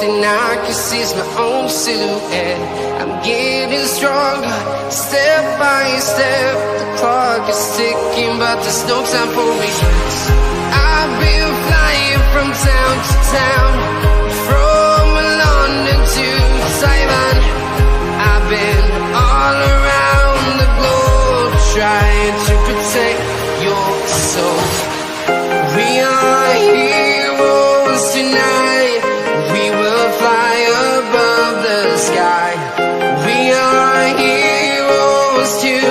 thing I can see is my own silhouette. I'm getting stronger, step by step. The clock is ticking, but there's no time for regrets. I've been flying from town to town, from London to Taiwan. I've been all around the globe, trying to protect your soul. We are heroes tonight. We will fly above the sky. We are heroes tonight.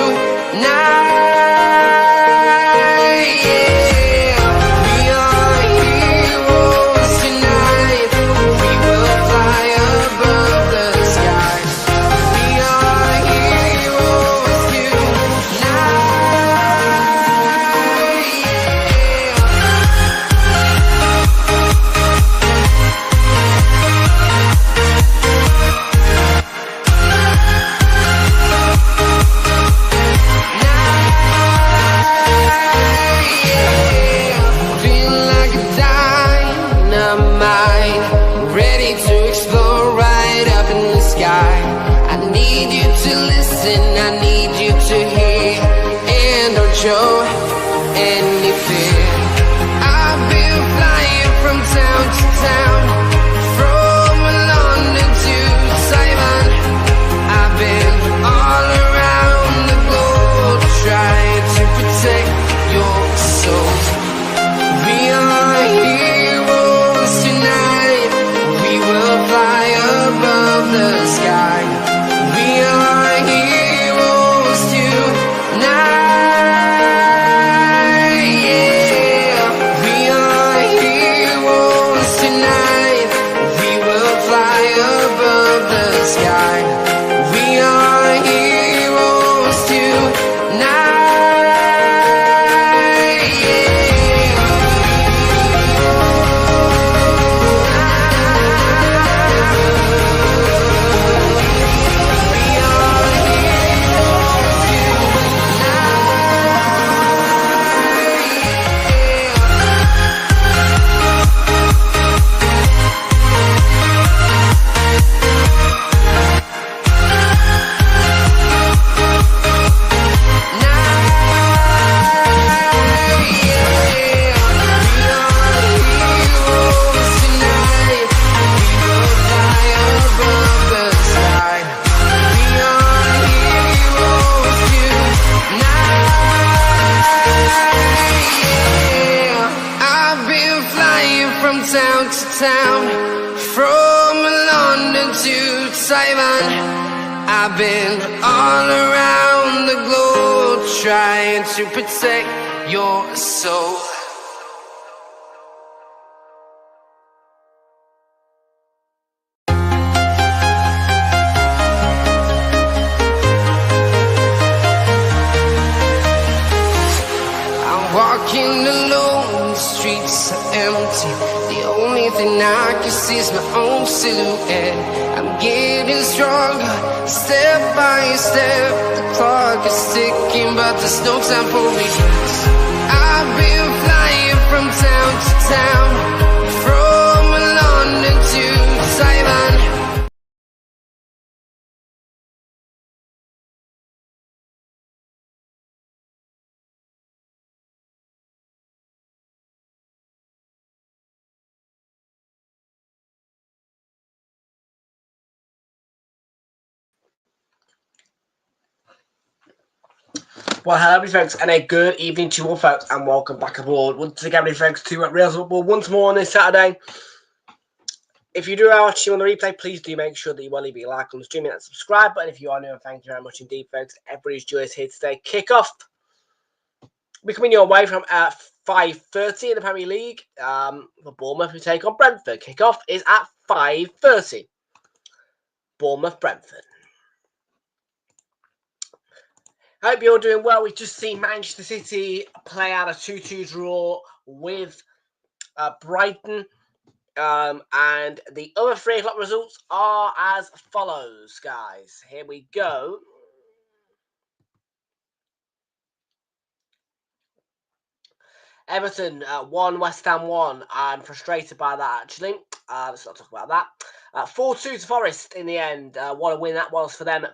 Show any fear. I've been flying from town to town, from London to Taiwan. I've been all around the globe, trying to protect your soul. We are heroes tonight. We will fly above the sky. We are heroes tonight. From London to Taiwan, I've been all around the globe, trying to protect your soul. I'm walking alone, the streets are empty. The only thing I can see is my own silhouette. I'm getting stronger, step by step. The clock is ticking, but there's no time for regrets. I've been flying from town to town, from London to Taiwan. Well, hello, folks, and a good evening to you all, folks, and welcome back aboard once again, folks, to Realltom Football once more on this Saturday. If you do watch you on the replay, please do make sure that you will leave a like on the stream and subscribe button. If you are new, thank you very much indeed, folks. Everybody's joyous here today. Kick-off. We're coming your way from 5:30 in the Premier League. For Bournemouth, we take on Brentford. Kick-off is at 5:30. Bournemouth, Brentford. I hope you're doing well. We've just seen Manchester City play out a 2-2 draw with Brighton. And the other 3 o'clock results are as follows, guys. Here we go. Everton 1, West Ham 1. I'm frustrated by that, actually. Let's not talk about that. 4-2 to Forest in the end. What a win that was for them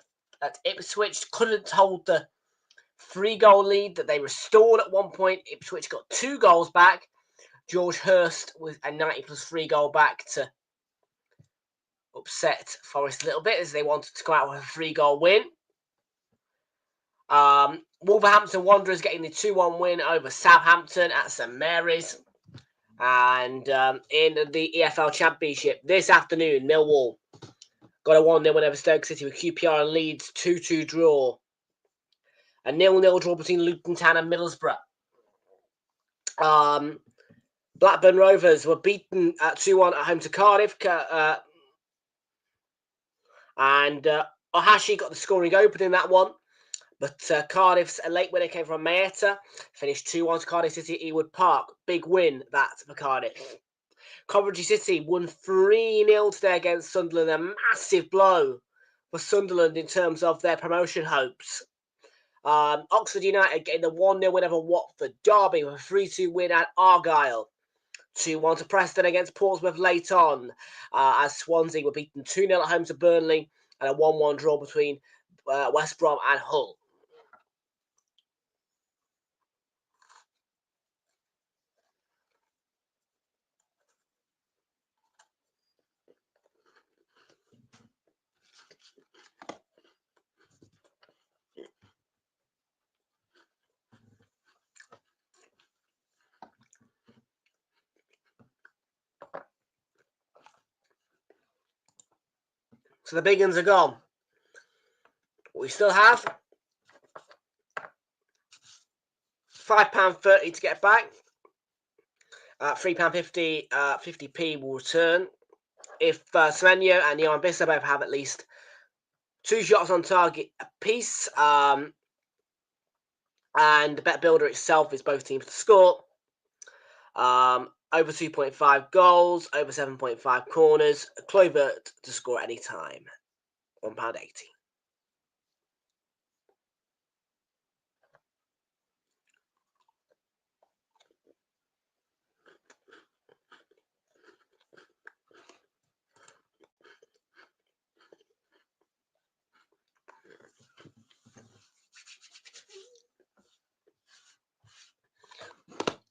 at Ipswich. Couldn't hold the 3-goal lead that they restored at one point. Ipswich got 2 goals back. George Hurst with a 90+ 3-goal back to upset Forest a little bit as they wanted to come out with a 3-goal win. Wolverhampton Wanderers getting the 2-1 win over Southampton at St Mary's. And in the EFL Championship this afternoon, Millwall got a 1-0 win over Stoke City with QPR and Leeds 2-2 draw. A 0-0 draw between Luton Town and Middlesbrough. Blackburn Rovers were beaten at 2-1 at home to Cardiff. And Ohashi got the scoring open in that one. But Cardiff's late winner came from Maeta. Finished 2-1 to Cardiff City at Ewood Park. Big win, that, for Cardiff. Coventry City won 3-0 today against Sunderland. A massive blow for Sunderland in terms of their promotion hopes. Oxford United getting the 1-0 win over Watford. Derby with a 3-2 win at Argyle. 2-1 to Preston against Portsmouth late on. As Swansea were beaten 2-0 at home to Burnley. And a 1-1 draw between West Brom and Hull. So the big ones are gone. We still have £5.30 to get back. £3.50, 50p will return. If Semenyo and Johan Bissau both have at least 2 shots on target apiece, and the bet builder itself is both teams to score. Over 2.5 goals, over 7.5 corners. Kluivert to score any time. £1.80.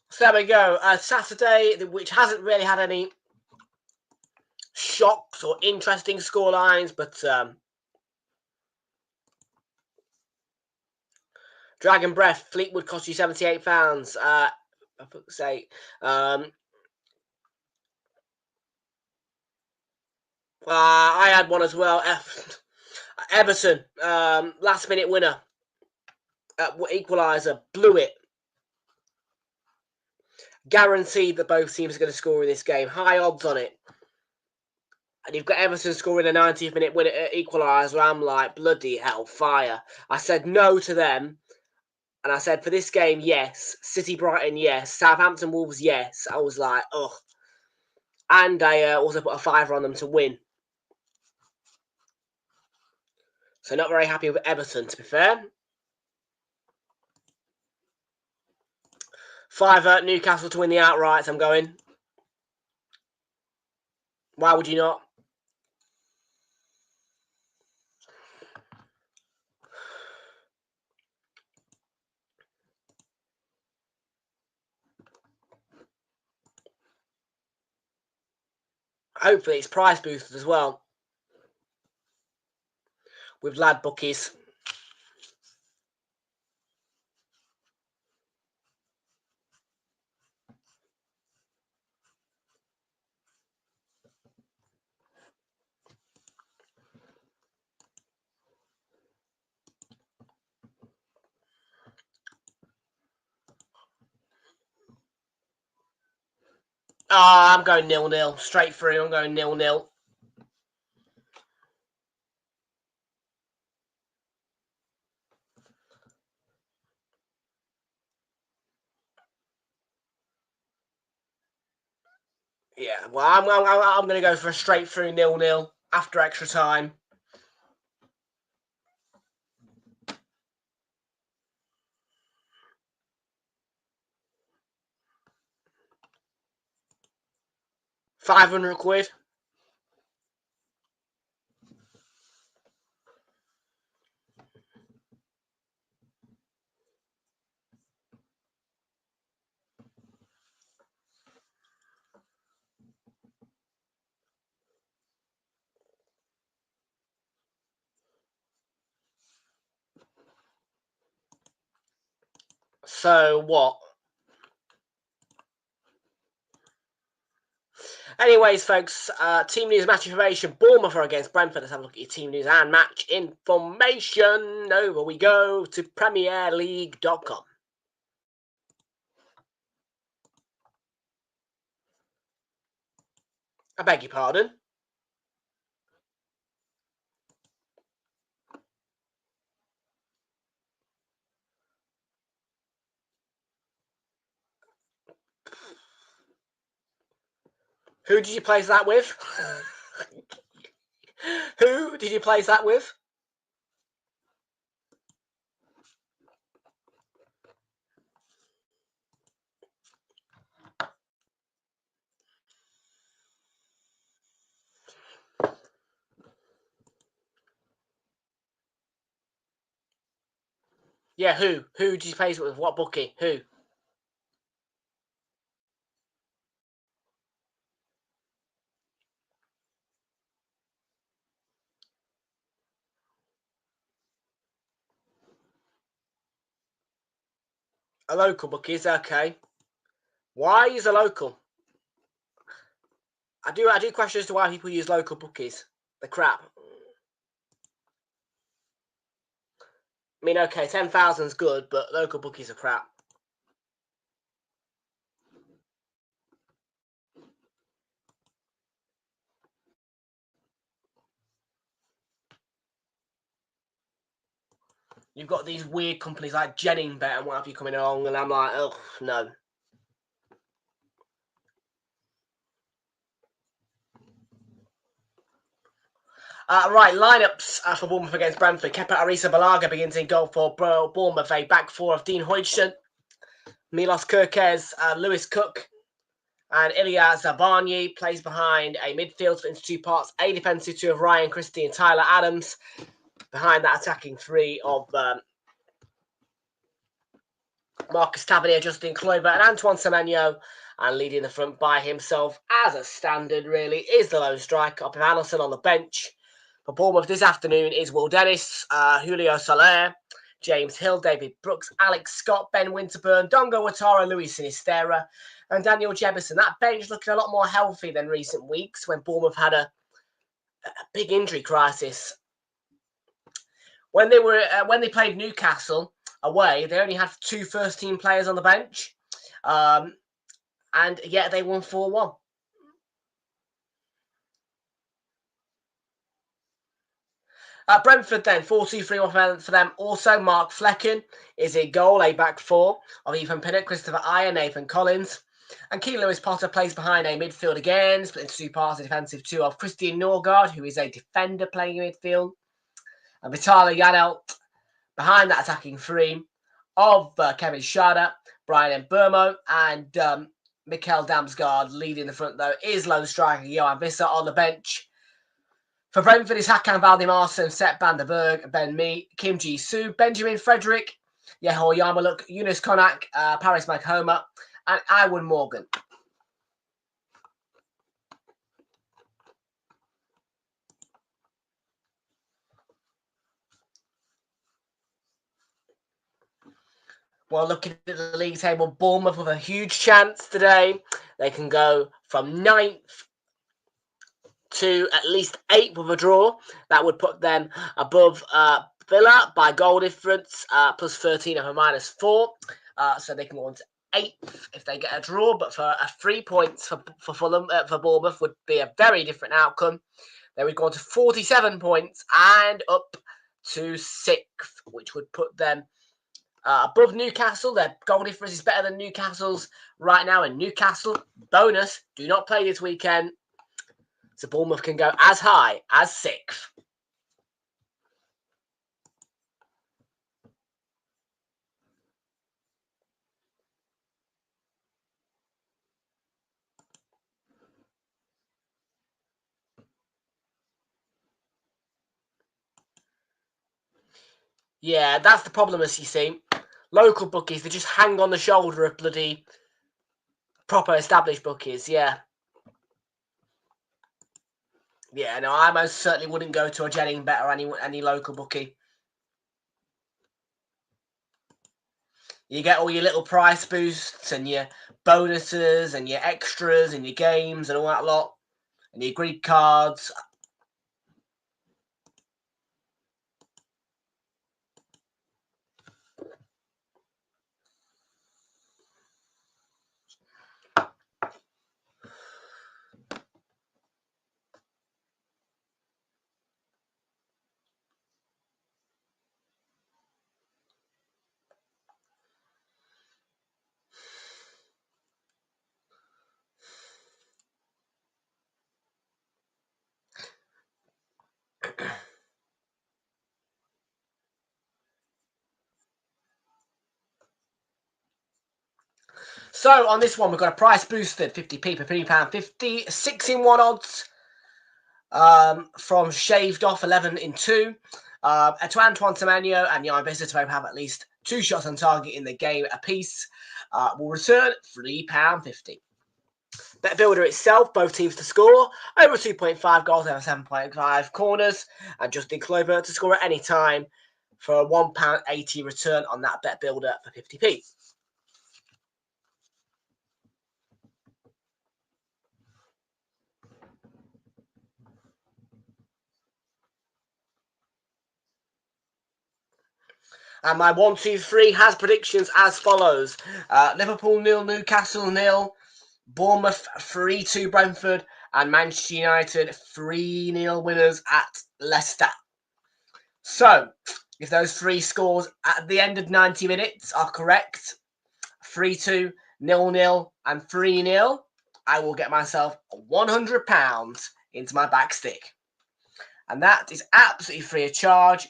So there we go. Saturday, which hasn't really had any shocks or interesting scorelines, but Dragon Breath, Fleetwood cost you £78. For fuck's sake. I had one as well. Everton, last minute winner. Equaliser, blew it. Guaranteed that both teams are going to score in this game. High odds on it. And you've got Everton scoring a 90th minute winner equaliser. I'm like, bloody hell, fire. I said no to them. And I said, for this game, yes. City Brighton, yes. Southampton Wolves, yes. I was like, ugh. And I also put a £5 on them to win. So not very happy with Everton, to be fair. 5 Newcastle to win the outright, I'm going. Why would you not? Hopefully it's price boosted as well. With lad bookies. I'm going 0-0. Straight through, I'm going 0-0. Yeah, well, I'm going to go for a straight through 0-0 after extra time. £500. So what? Anyways, folks, team news, match information. Bournemouth are against Brentford. Let's have a look at your team news and match information. Over we go to Premier League.com. I beg your pardon. Who did you place that with? Who did you place that with? Yeah, who? Who did you place it with? What bookie? Who? A local bookie, is okay. Why is a local? I do question as to why people use local bookies. They're crap. I mean, okay, 10,000's good, but local bookies are crap. You've got these weird companies like Jennings Bet and what have you coming along, and I'm like, oh, no. Right, lineups for Bournemouth against Brentford. Kepa Arrizabalaga begins in goal for Bournemouth. A back four of Dean Hodgson, Milos Kerkez, Lewis Cook, and Ilya Zabarnyi plays behind a midfield split into two parts. A defensive two of Ryan Christie and Tyler Adams. Behind that attacking three of Marcus Tavernier, Justin Kluivert, and Antoine Semenyo. And leading the front by himself, as a standard, really, is the lone striker, up with Allison on the bench. For Bournemouth this afternoon is Will Dennis, Julio Soler, James Hill, David Brooks, Alex Scott, Ben Winterburn, Dongo Watara, Luis Sinisterra, and Daniel Jebison. That bench looking a lot more healthy than recent weeks when Bournemouth had a big injury crisis. When they played Newcastle away, they only had 2 first-team players on the bench, and yet they won 4-1. Brentford then, 4-2-3-1 for them. Also, Mark Flecken is a goal, a back four of Ethan Pinnock, Christopher Ayer, Nathan Collins. And Keane Lewis-Potter plays behind a midfield again, split into two parts, a defensive two of Christian Norgard, who is a defender playing in midfield. And Vitaly Janelt behind that attacking three of Kevin Schade, Brian Mbeumo, and Mikkel Damsgaard. Leading the front, though, is lone striker Johan Visser on the bench. For Brentford is Hakan Valdimarsson, Sepp van der Berg, Ben Mee, Kim Ji-soo, Benjamin Frederick, Yehor Yarmouk, Yunus Konak, Paris Maghoma, and Iwan Morgan. Well, looking at the league table, Bournemouth with a huge chance today. They can go from 9th to at least 8th with a draw. That would put them above Villa by goal difference, plus 13 of a -4. So they can go on to 8th if they get a draw. But for 3 points for Fulham, for Bournemouth would be a very different outcome. They would go on to 47 points and up to 6th, which would put them above Newcastle. Their goal difference is better than Newcastle's right now. And Newcastle, bonus, do not play this weekend. So Bournemouth can go as high as 6th. Yeah, that's the problem, as you see. Local bookies, they just hang on the shoulder of bloody proper established bookies, yeah. Yeah, no, I most certainly wouldn't go to a Jennings Bet or any local bookie. You get all your little price boosts and your bonuses and your extras and your games and all that lot. And your Greek cards. So on this one, we've got a price boosted 50p per £3.50, 6-in-1 odds from shaved off 11 in 2. To Antoine Semenyo and Jan Bissett to have at least 2 shots on target in the game apiece will return £3.50. Bet Builder itself, both teams to score, over 2.5 goals, over 7.5 corners, and Justin Kluivert to score at any time for a £1.80 return on that Bet Builder for 50p. And my 1, 2, 3 has predictions as follows. Liverpool 0, Newcastle 0, Bournemouth 3-2 Brentford, and Manchester United 3-0 winners at Leicester. So, if those 3 scores at the end of 90 minutes are correct, 3-2, 0-0, and 3-0, I will get myself £100 into my back stick. And that is absolutely free of charge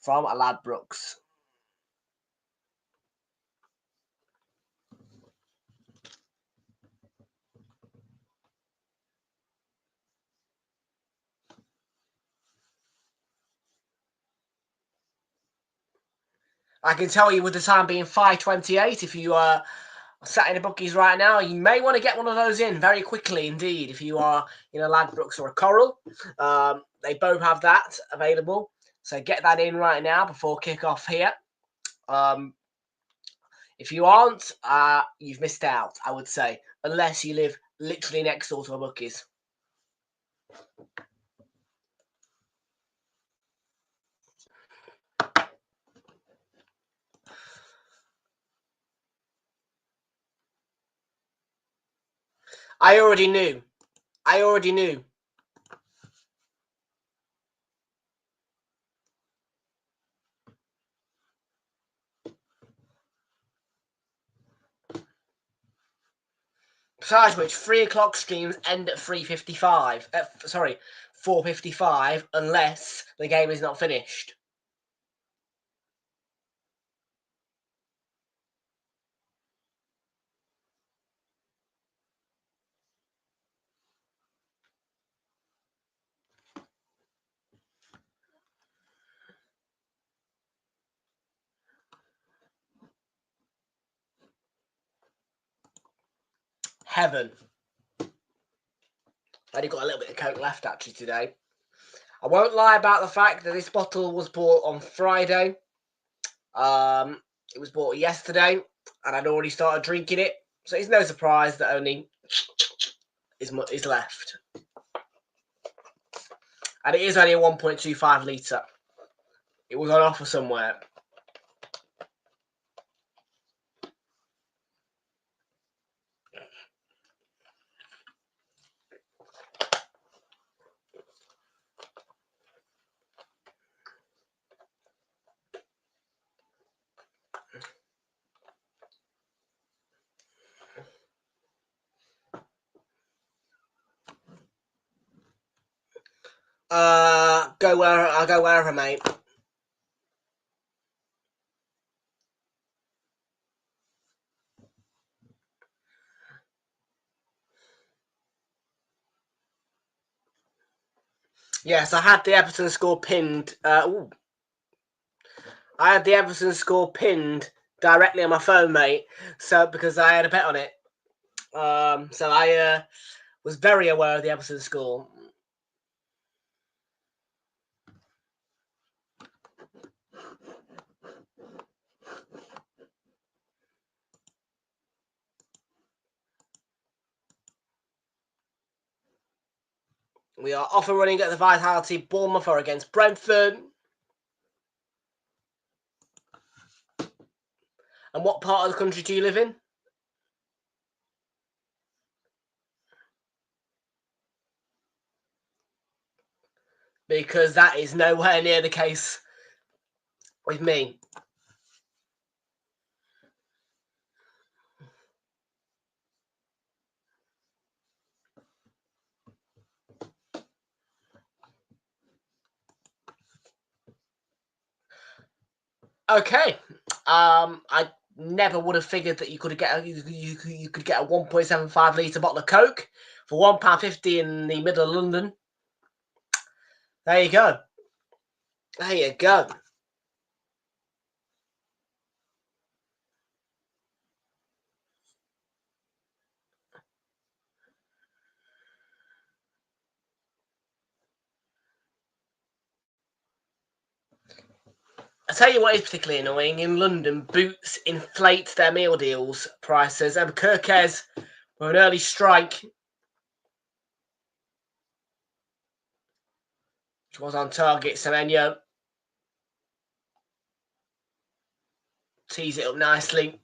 from Ladbrokes. I can tell you with the time being 5:28, if you are sat in the bookies right now, you may want to get one of those in very quickly indeed. If you are in a Ladbrokes or a Coral, they both have that available. So get that in right now before kick-off here. If you aren't, you've missed out, I would say, unless you live literally next door to a bookies. I already knew. Besides which, 3 o'clock streams end at 3:55. 4:55, unless the game is not finished. Heaven. I only got a little bit of Coke left actually today. I won't lie about the fact that this bottle was bought on Friday. It was bought yesterday, and I'd already started drinking it, so it's no surprise that only is left. And it is only a 1.25 litre. It was on offer somewhere. I'll go wherever, mate. Yes, I had the Everton score pinned. I had the Everton score pinned directly on my phone, mate. So because I had a bet on it. So I was very aware of the Everton score. We are off and running at the Vitality. Bournemouth are against Brentford. And what part of the country do you live in? Because that is nowhere near the case with me. Okay. I never would have figured that you could get you could get a 1.75 litre bottle of Coke for £1.50 in the middle of London. There you go. There you go. I tell you what is particularly annoying. In London, Boots inflate their meal deals prices. Kirkes were an early strike, which was on target. Semenyo tees it up nicely.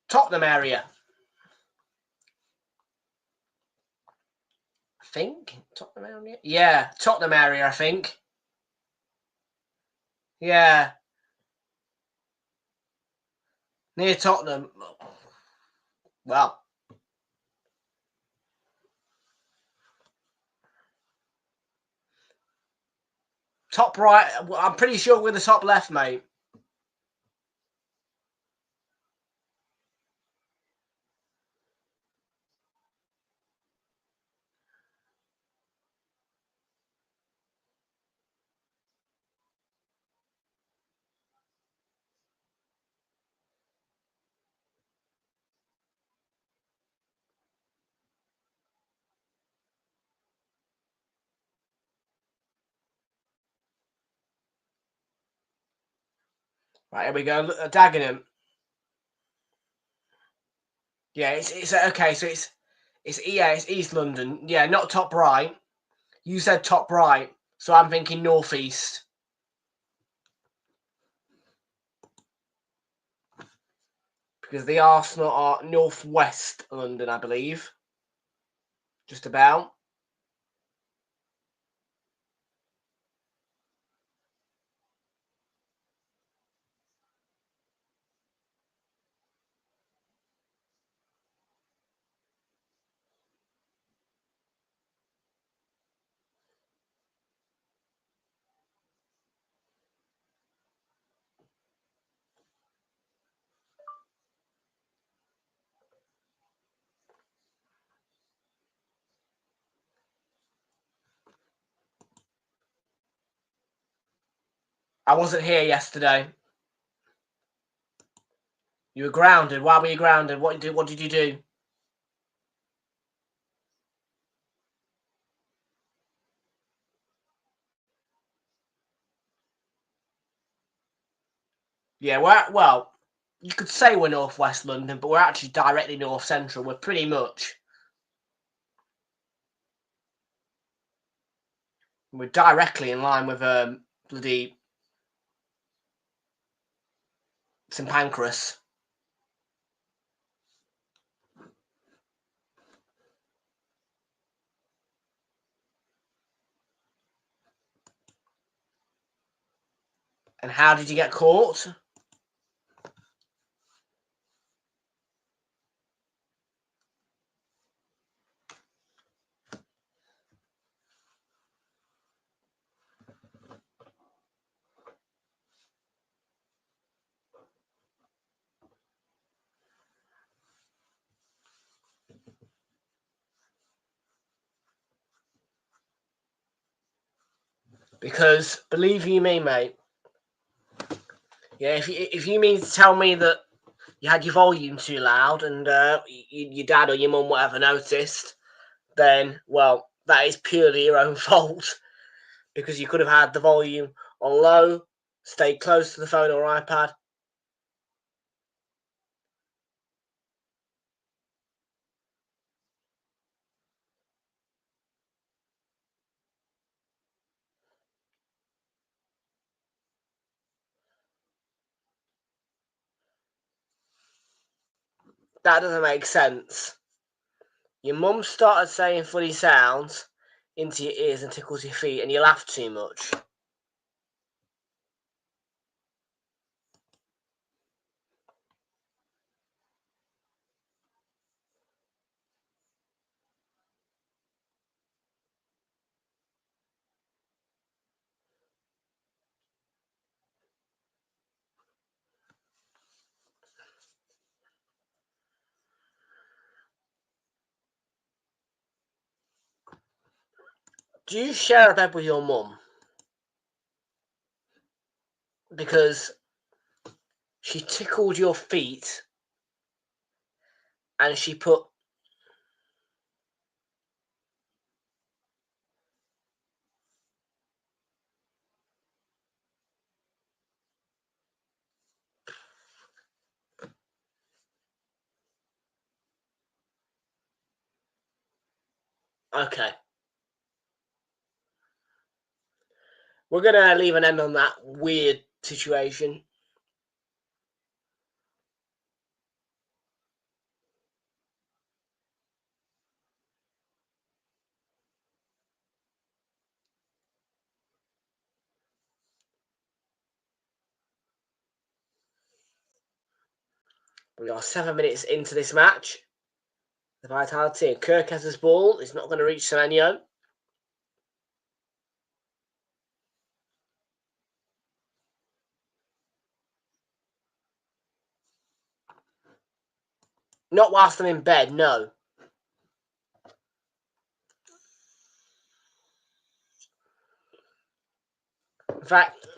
Tottenham area. I think. Tottenham area? Yeah, Tottenham area, I think. Yeah. Near Tottenham. Well. Top right. I'm pretty sure we're the top left, mate. Right, here we go. Dagenham. Yeah, it's okay. So it's East London. Yeah, not top right. You said top right, so I'm thinking northeast. Because the Arsenal are northwest London, I believe. Just about. I wasn't here yesterday. You were grounded. Why were you grounded? What did you do? Yeah, well, you could say we're northwest London, but we're actually directly north central. We're pretty much. We're directly in line with bloody St Pancras. And how did you get caught? Because believe you me, mate. Yeah, if you mean to tell me that you had your volume too loud and your dad or your mum whatever noticed, then well, that is purely your own fault because you could have had the volume on low, Stay close to the phone or iPad. That doesn't make sense. Your mum started saying funny sounds into your ears and tickles your feet, and you laugh too much. Do you share a bed with your mum? Because she tickled your feet and she put... Okay. We're going to leave an end on that weird situation. We are 7 minutes into this match. The vitality and Kirk has his ball. It's not going to reach Semenyo. Not whilst I'm in bed, no. In fact,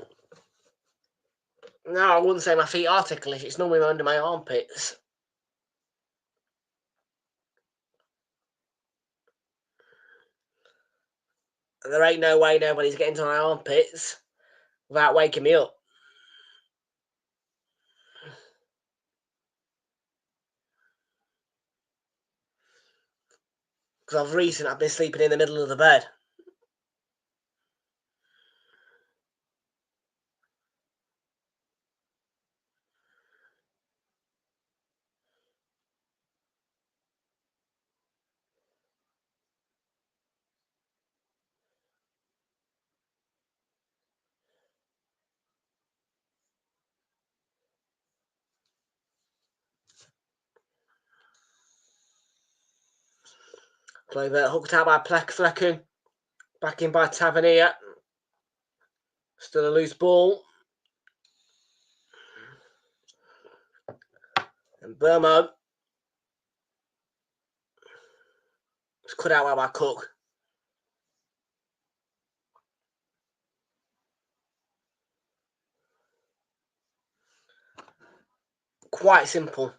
no, I wouldn't say my feet are ticklish. It's normally under my armpits. And there ain't no way nobody's getting to my armpits without waking me up. Because I've been sleeping in the middle of the bed. Clover hooked out by Flecken. Back in by Tavernier. Still a loose ball. And Burmo. It's cut out well by Cook. Quite simple.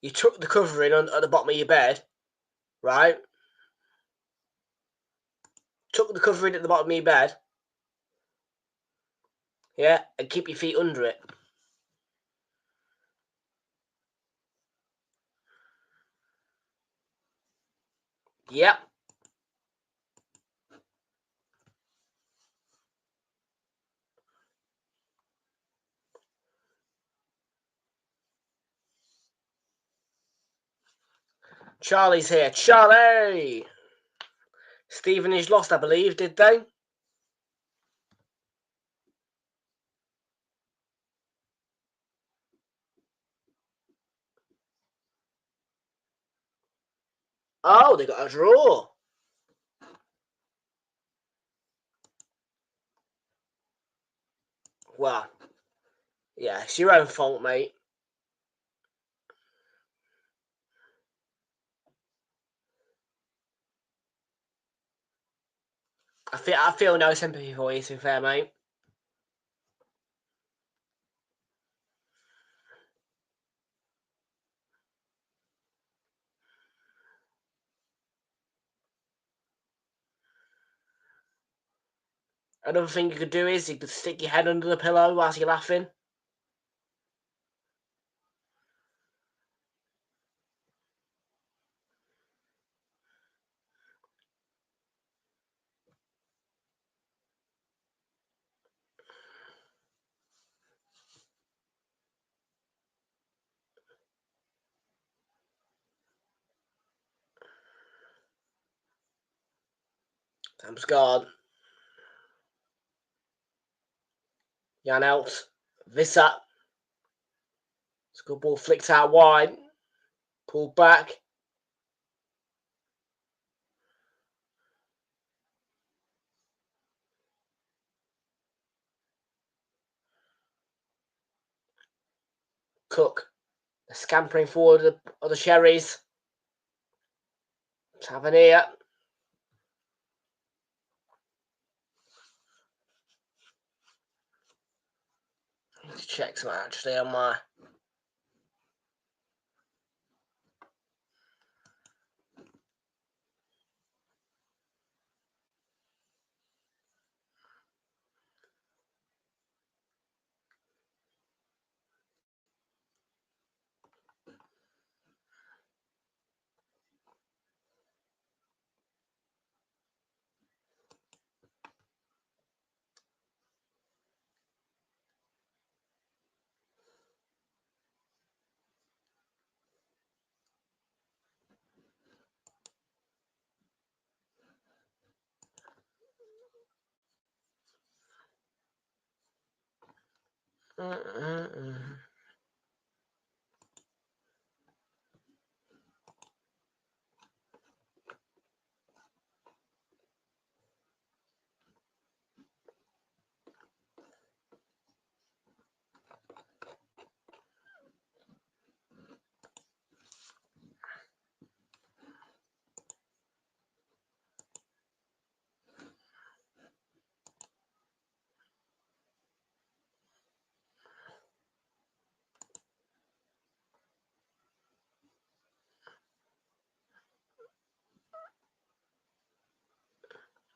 You tuck the covering at the bottom of your bed, right? Tuck the covering at the bottom of your bed. Yeah, and keep your feet under it. Yep. Charlie's here. Charlie! Stevenage lost, I believe, did they? Oh, they got a draw. Well, yeah, it's your own fault, mate. I feel no sympathy for you, to be fair, mate. Another thing you could do is you could stick your head under the pillow whilst you're laughing. Time's gone. Jan out. Vissa. It's a good ball flicked out wide. Pulled back. Cook. Scampering forward of the Cherries. Tavernier. Need to check some actually on my.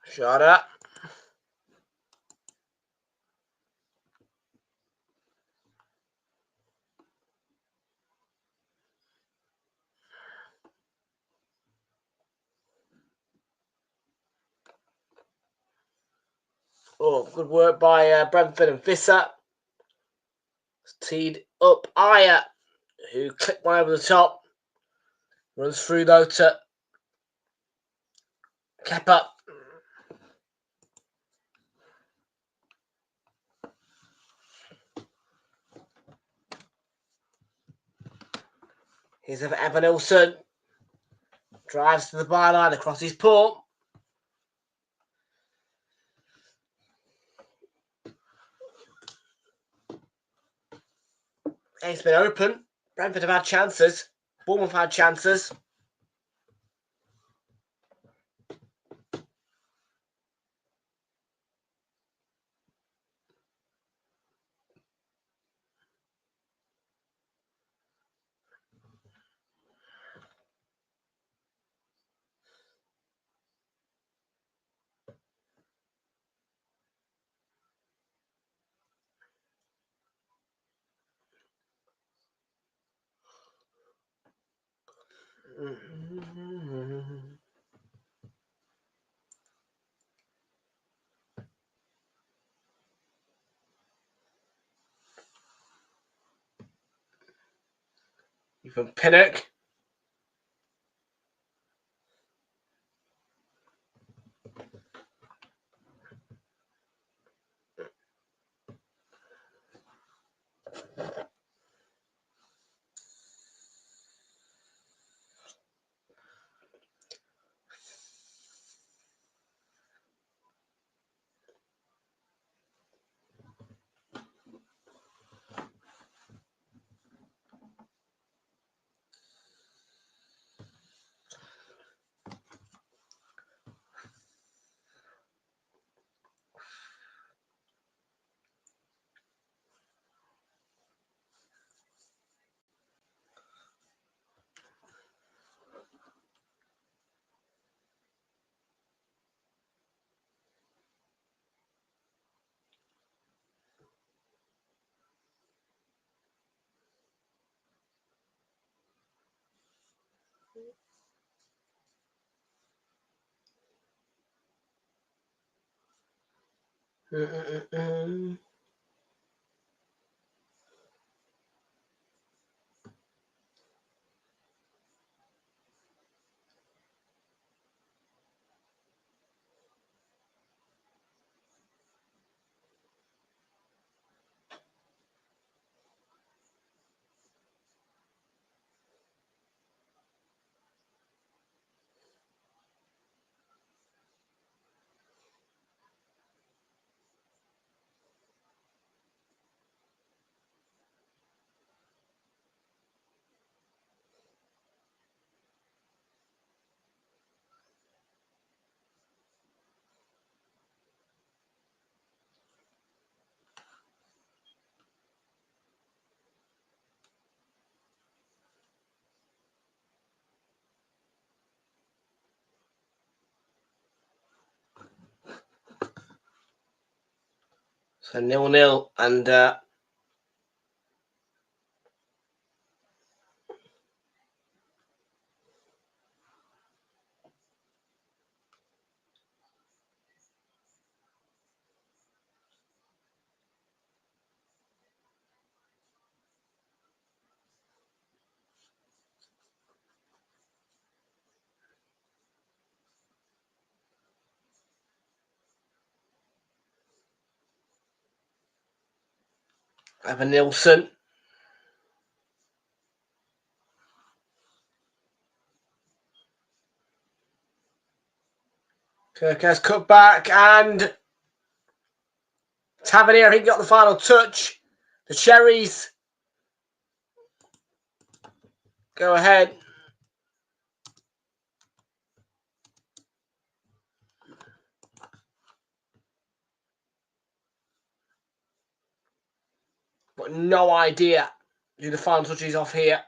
Shut up. Oh, good work by Brentford and Vissa. Teed up Aya, who clipped one over the top. Runs through though to Kepa. Here's Evan Nilsson. Drives to the byline across his paw. It's been open. Brentford have had chances. Bournemouth had chances. From Pinnock. So 0-0 and Evan Nilsson. Kirk has cut back and Tavernier, he got the final touch. The Cherries go ahead. But no idea who the final touch is off here.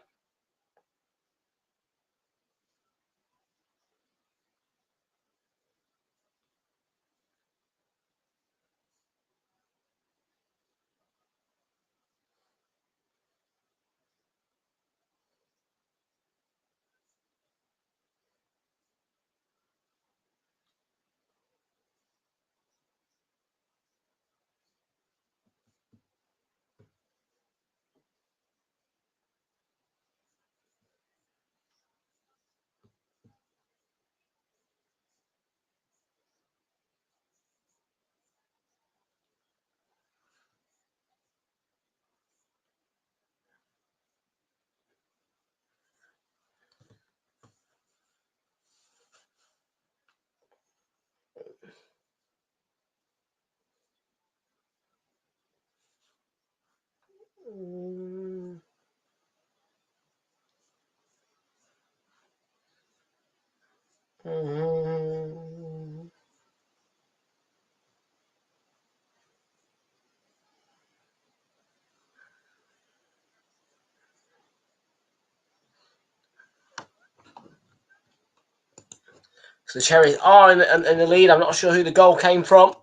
So the Cherries are in the lead. I'm not sure who the goal came from.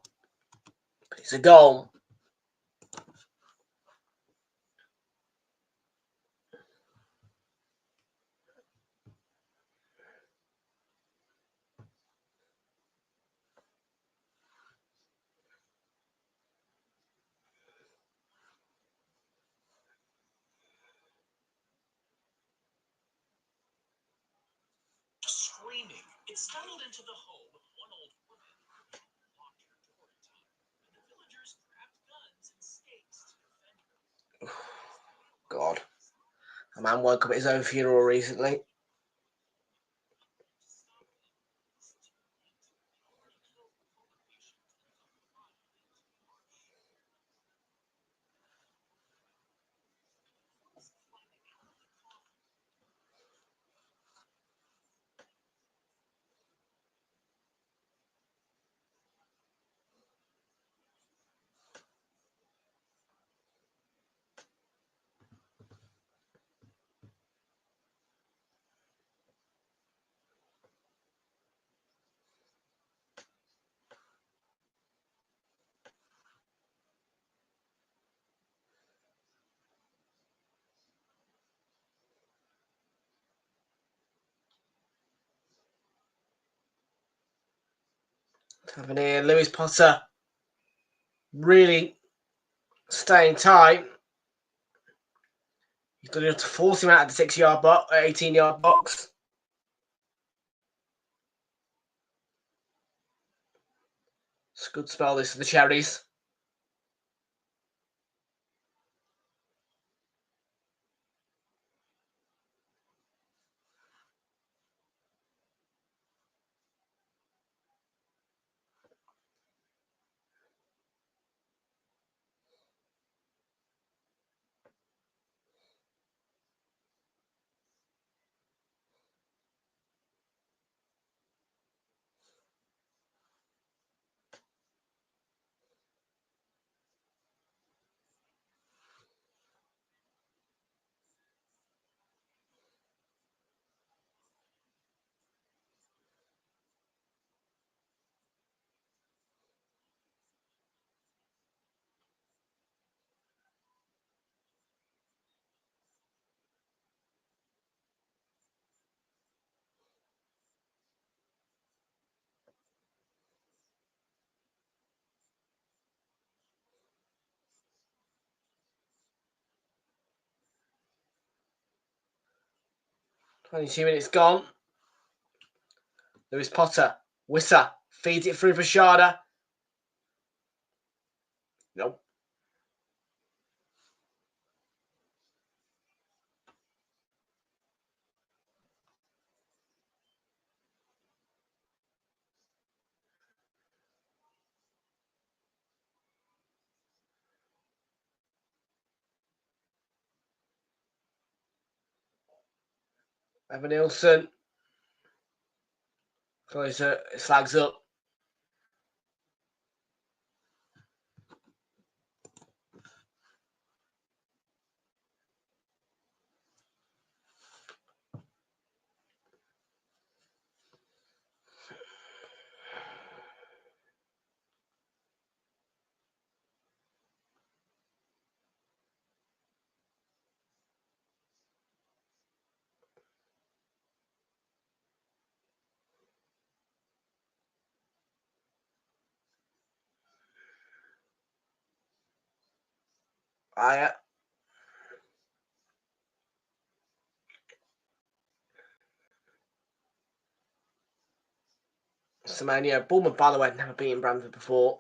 But it's a goal. Screaming, it scuttled into the home of one old woman who locked her door in time, and the villagers grabbed guns and stakes to defend her. God. A man woke up at his own funeral recently. Having here, Lewis Potter really staying tight. He's done enough to force him out of the 6-yard box, 18-yard box. It's a good spell, this for the Cherries. Twenty-two minutes gone. Lewis Potter. Wissa feeds it through for Sharda. Nope. Evan Nielsen. Closer, flags up. Aya. Semenya. Bournemouth, by the way, never beaten Brentford before.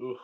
Ooh.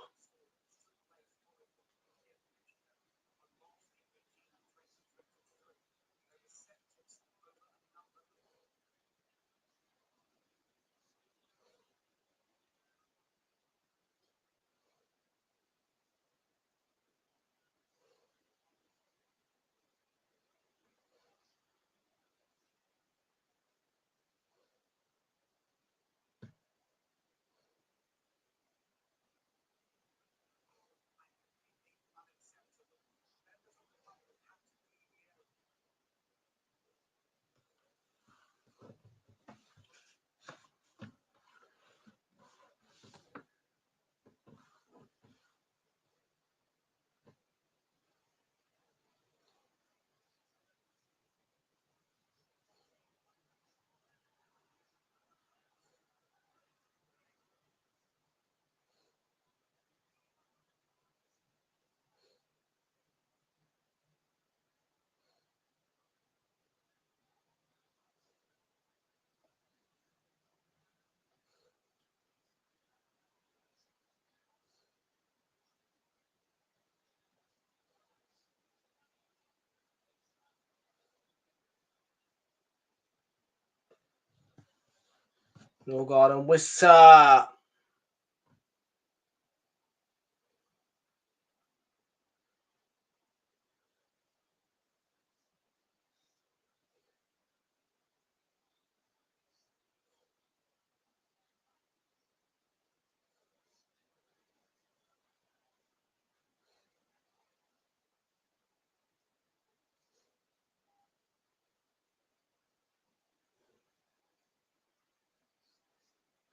No garden Wissa.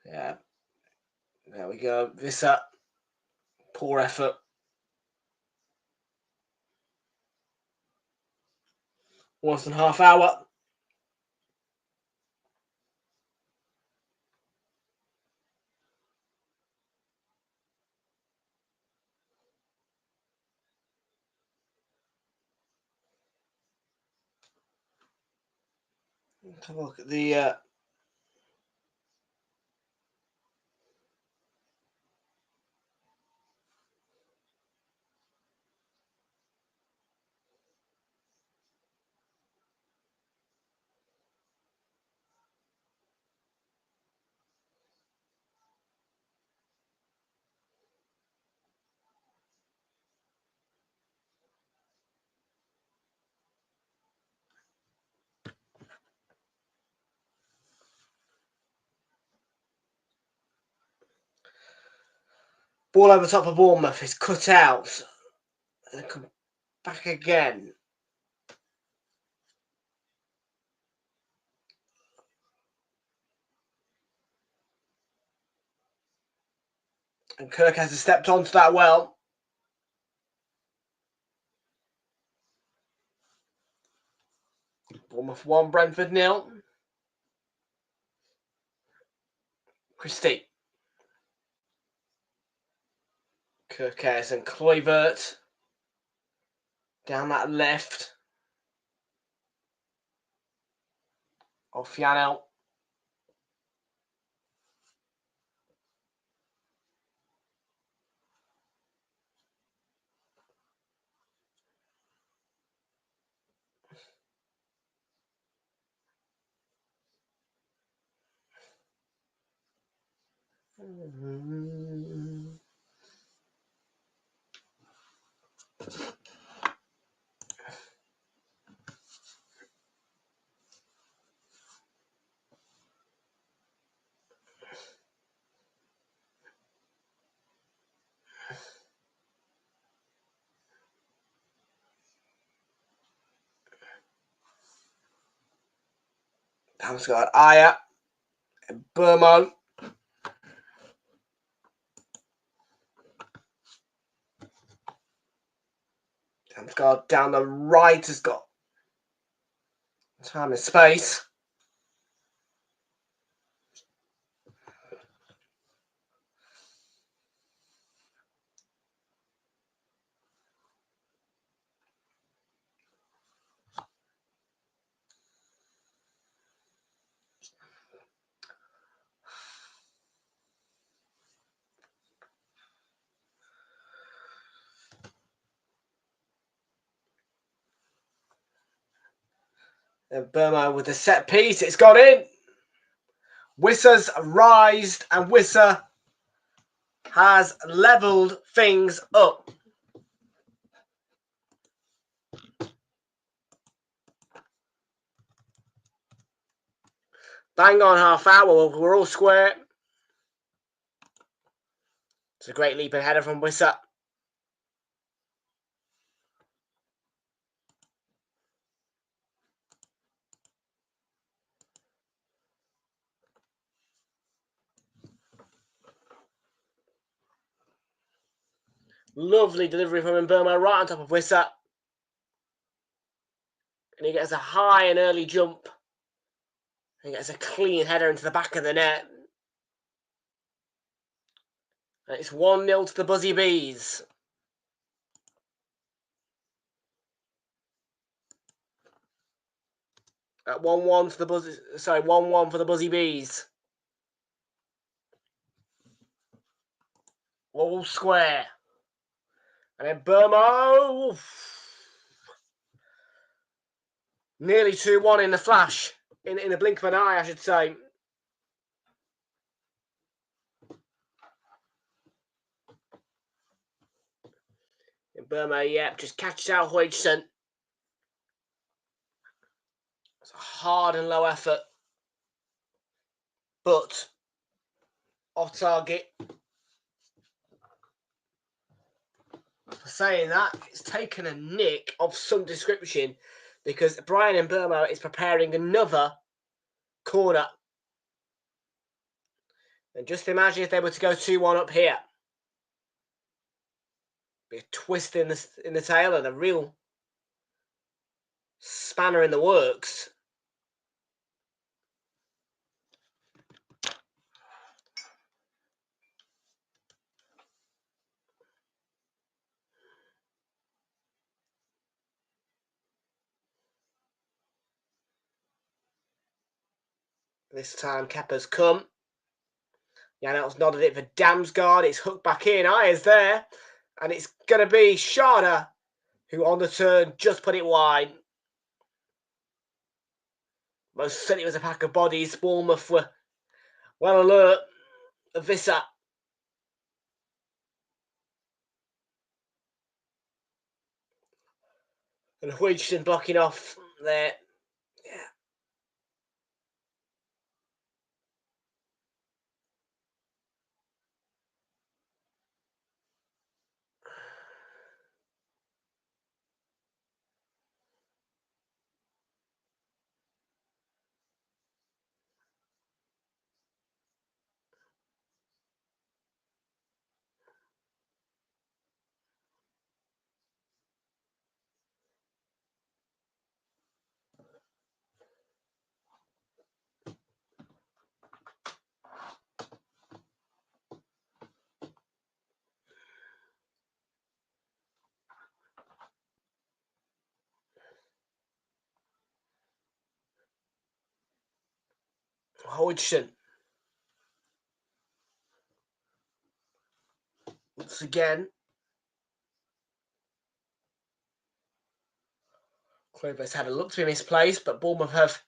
Yeah. There we go. Wissa. Poor effort. Less than half hour. Let's have a look at the ball over the top of Bournemouth is cut out. And come back again. And Kirk has stepped onto that well. Bournemouth 1, Brentford 0. Christie. Kirkes and Kluivert. Down that left. Ofiano. Damsgaard, Aya, and Burmo. Damsgaard down the right has got time and space. And Burmo with the set piece. It's got in. Wissa's rised and Wissa has levelled things up. Bang on half hour. We're all square. It's a great leap and header from Wissa. Lovely delivery from Burmo right on top of Wissa. And he gets a high and early jump. He gets a clean header into the back of the net. And it's 1-0 to the Buzzy Bees. At 1-1 for the Buzzy. Sorry, 1-1 for the Buzzy Bees. All square. And then Burmo. Nearly 2-1 in the flash. In the blink of an eye, I should say. Burma, yeah, just catches out Hodgson. It's a hard and low effort, but off target. For saying that, it's taken a nick of some description because Brian Burma is preparing another corner. And just imagine if they were to go 2-1 up here. Be a twist in the tail and a real spanner in the works. This time Kepa's come. Janel's nodded it for Damsgaard. It's hooked back in. Ayers there. And it's going to be Sharda who on the turn just put it wide. Most certainly was a pack of bodies. Bournemouth were well alert of this. And Hodgson blocking off there. Yeah. Hodgson. Once again. Clover's had a look to be misplaced, but Bournemouth have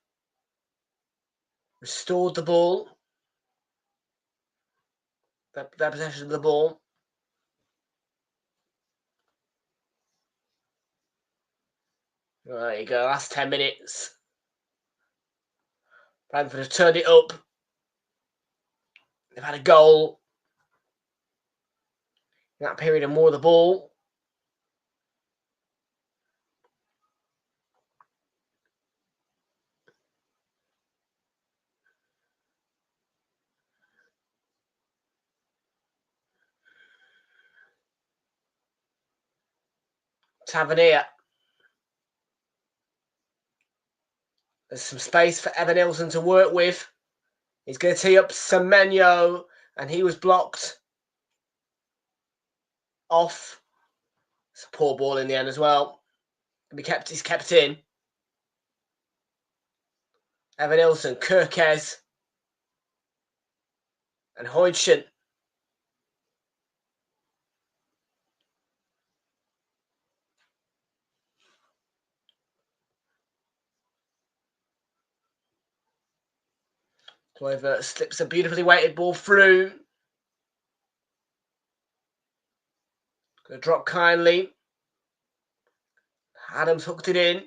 restored the ball. Their possession of the ball. There you go, last 10 minutes. Brentford have turned it up. They've had a goal in that period and more of the ball. Tavernier. There's some space for Evan Nilsson to work with. He's going to tee up Semenyo, and he was blocked off. It's a poor ball in the end as well. He's kept in. Evan Nilsson, Kirkes, and Hodgson. Clover slips a beautifully weighted ball through. Going to drop kindly. Adams hooked it in.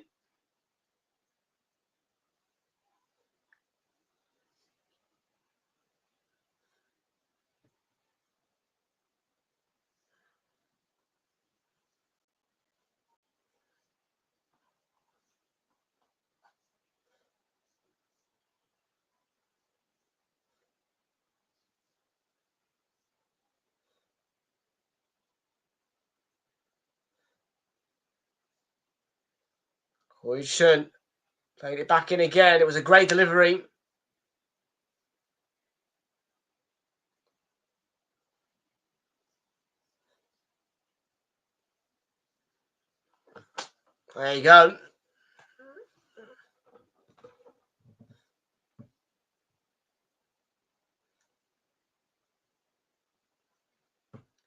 Hodgson played it back in again. It was a great delivery. There you go.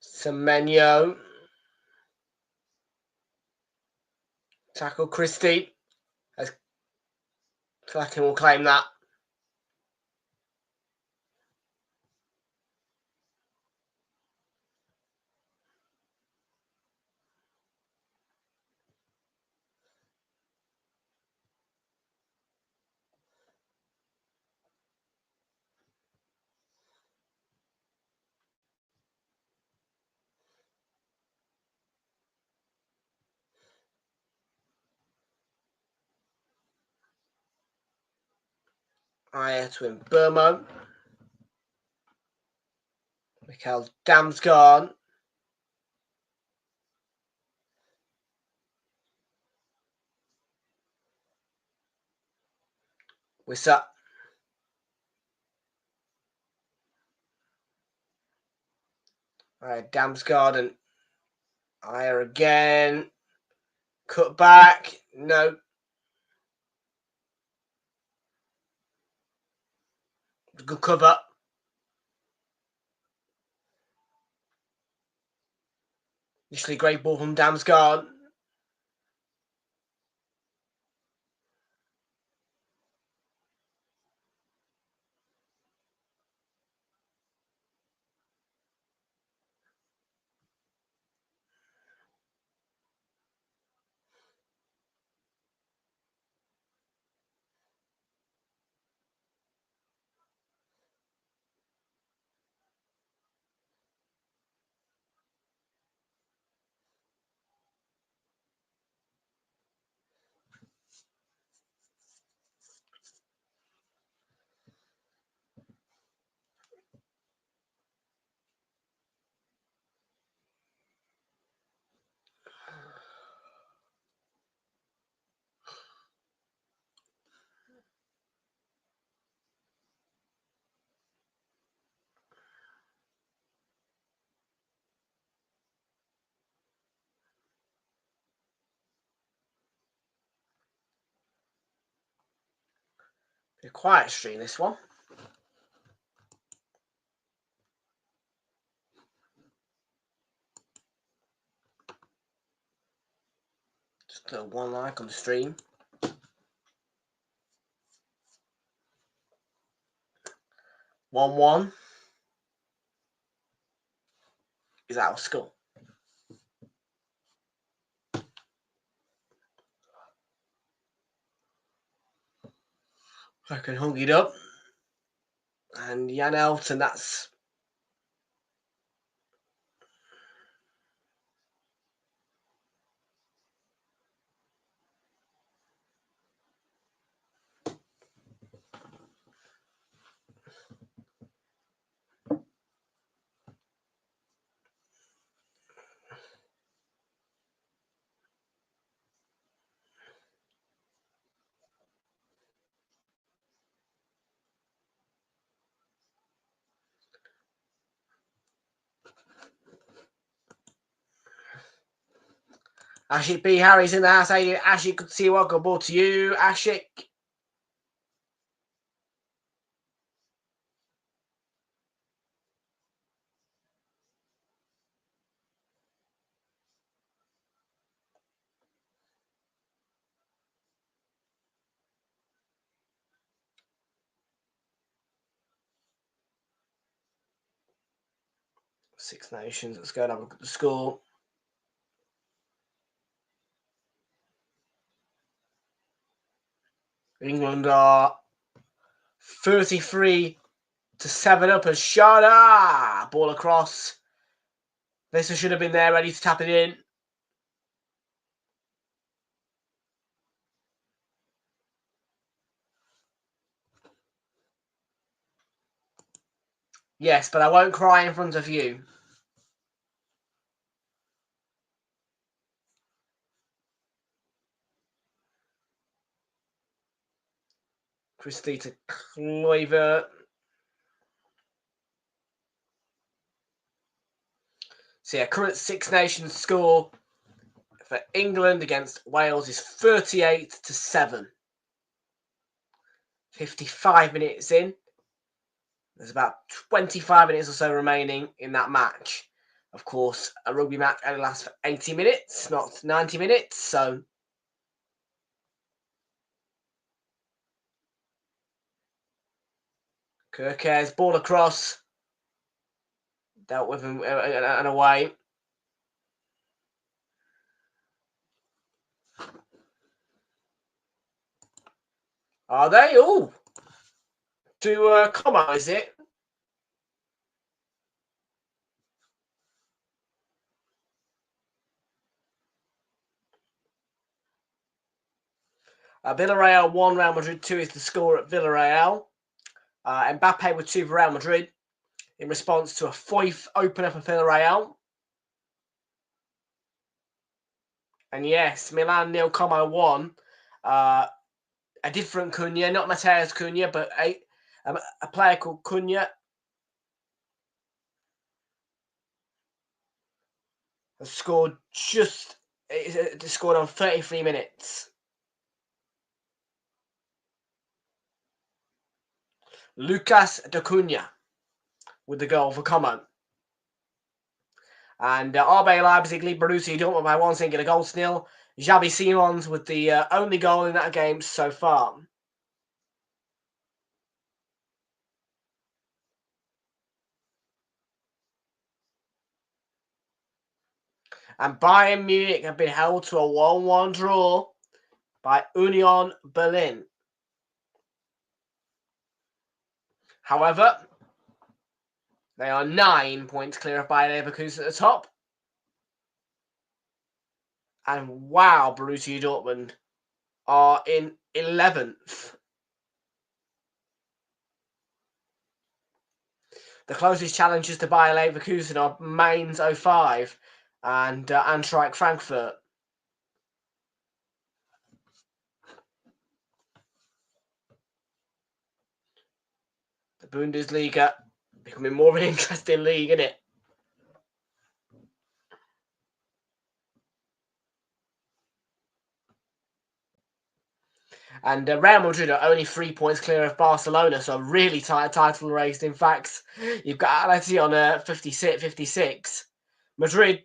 Semenyo. Tackle Christie. As Clacking will claim that. Expire to win Bournemouth. Mikel Damsgaard. Wissa. Damsgaard and Ayer again. Cut back. No. Good cover. Initially great ball from Damsgaard. A quiet stream, this one. Just one like on the stream. 1-1 is our score. I can hung it up. And Jan Elton, that's Ashik B. Harry's in the house. Ashik, good to see you. Welcome aboard to you, Ashik. Six Nations. Let's go and have a look at the score. England are 33 to 7 up as Shada. Ball across. This should have been there, ready to tap it in. Yes, but I won't cry in front of you. Christie to Kluivert. So yeah, current Six Nations score for England against Wales is 38 to 7. 55 minutes in. There's about 25 minutes or so remaining in that match. Of course, a rugby match only lasts for 80 minutes, not 90 minutes. So Kirkairs, ball across. Dealt with him and away. Are they? Oh, to Como, is it? Villarreal 1, Real Madrid 2 is the score at Villarreal. Mbappe with 2 for Real Madrid in response to a 5th opener for Villarreal. And yes, Milan nil, Como 1. A different Cunha, not Mateus Cunha, but a player called Cunha has scored scored on 33 minutes. Lucas de Cunha with the goal for Como. And RB Leipzig lead Borussia Dortmund by 1 singular goal to nil. Xabi Simons with the only goal in that game so far. And Bayern Munich have been held to a 1-1 draw by Union Berlin. However, they are 9 points clear of Bayer Leverkusen at the top. And wow, Borussia Dortmund are in 11th. The closest challengers to Bayer Leverkusen are Mainz 05 and Eintracht Frankfurt. The Bundesliga becoming more of an interesting league, isn't it? And Real Madrid are only 3 points clear of Barcelona, so a really tight title race. In fact, you've got Atleti on 56. Madrid,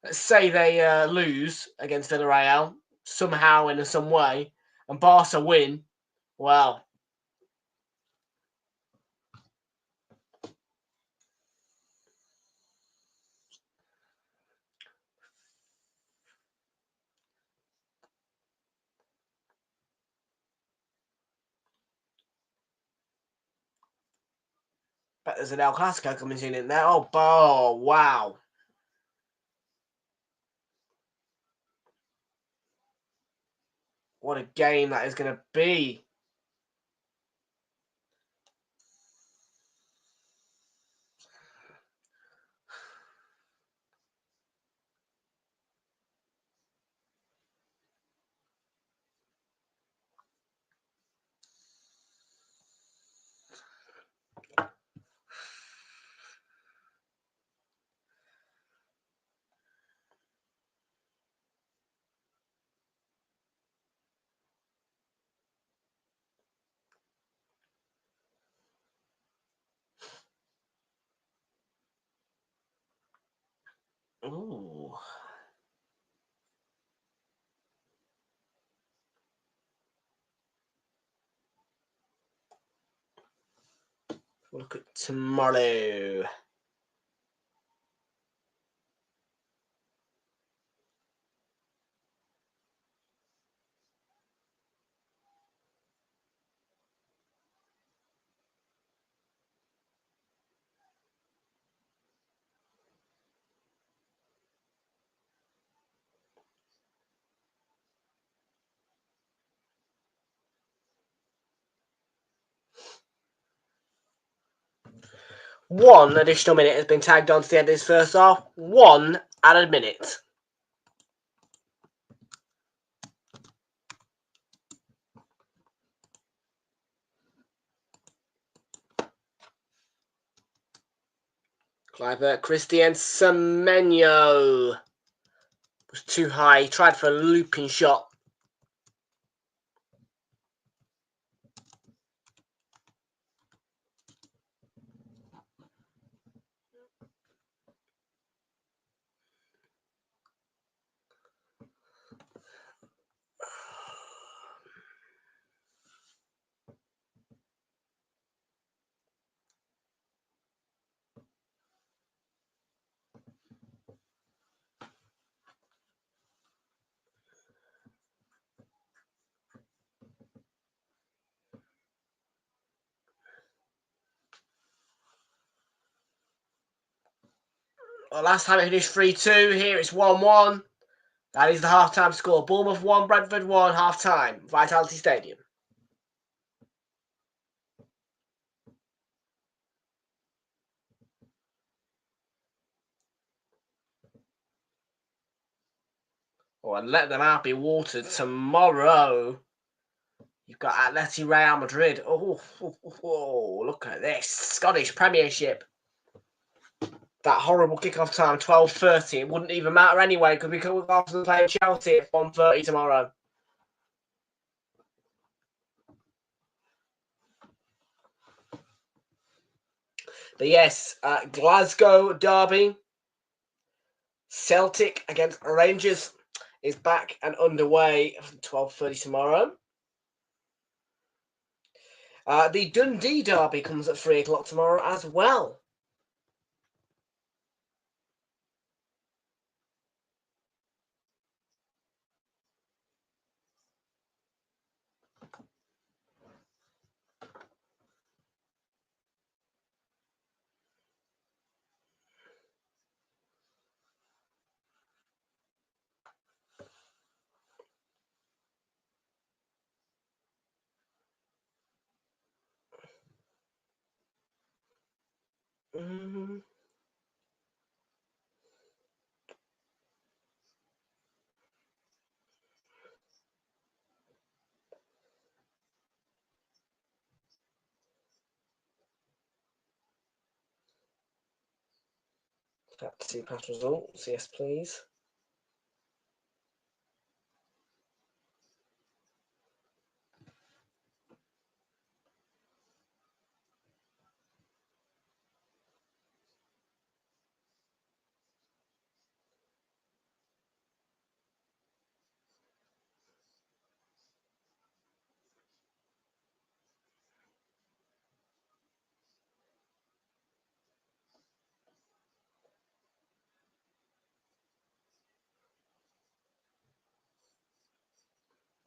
let's say they lose against Villarreal somehow in some way, and Barca win, well, but there's an El Clasico coming soon in there. Oh, wow. What a game that is going to be. Ooh. We'll look at tomorrow. One additional minute has been tagged on to the end of this first half. 1 added minute. Clive Christian Semenyo was too high. He tried for a looping shot. Well, last time it finished 3-2. Here it's 1-1. That is the half-time score. Bournemouth 1, Brentford 1, half-time. Vitality Stadium. Or let them out be watered tomorrow. You've got Atleti Real Madrid. Oh, look at this. Scottish Premiership. That horrible kickoff time, 12:30. It wouldn't even matter anyway because we could after play Chelsea at 1:30 tomorrow. But yes, Glasgow derby. Celtic against Rangers is back and underway from 12:30 tomorrow. The Dundee derby comes at 3 o'clock tomorrow as well. Let's see past results. Yes, please.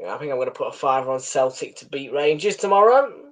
Yeah, I think I'm going to put a 5 on Celtic to beat Rangers tomorrow.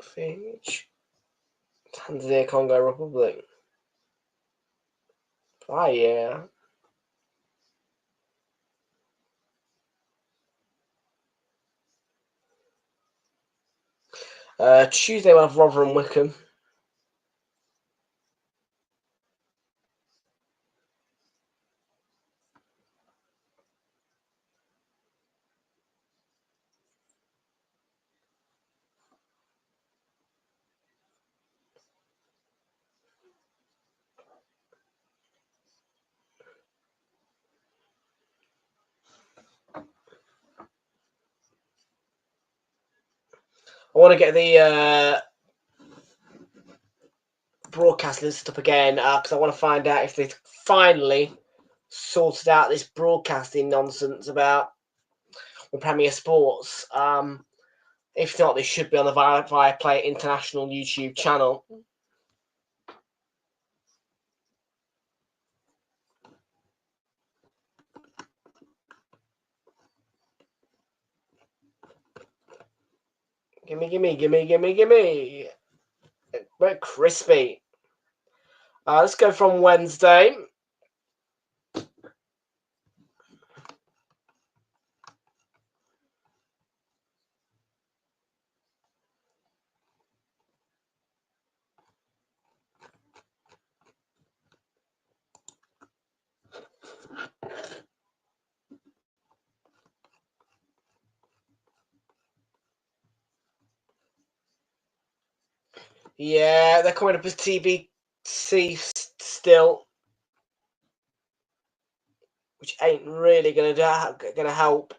Finch. Tanzania, Congo Republic. Oh, yeah. Tuesday we'll have Rotherham Wickham. I want to get the broadcast list up again because I want to find out if they've finally sorted out this broadcasting nonsense about the Premier Sports. If not, they should be on the Viaplay International YouTube channel. Gimme. Very crispy. Let's go from Wednesday. Yeah, they're coming up as TBC still, which ain't really gonna help.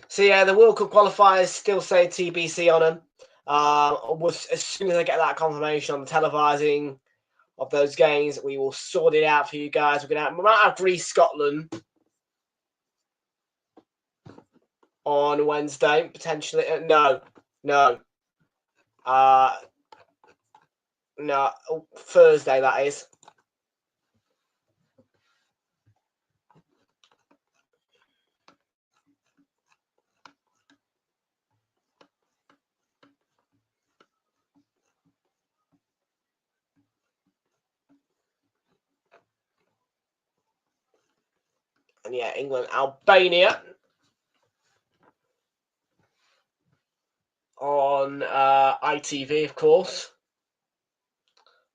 So yeah, the World Cup qualifiers still say TBC on them. As soon as I get that confirmation on the televising of those games, we will sort it out for you guys. We might have Greece, Scotland on Wednesday, potentially. No. No, Thursday, that is. And yeah, England, Albania on ITV, of course.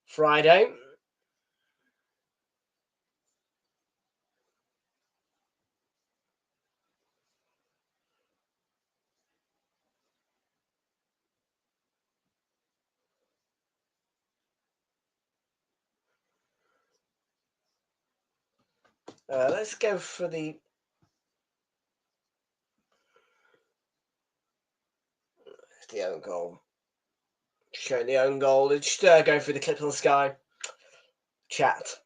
Friday. Let's go for the own goal. Showing the own goal. Just go through the clips on Sky chat.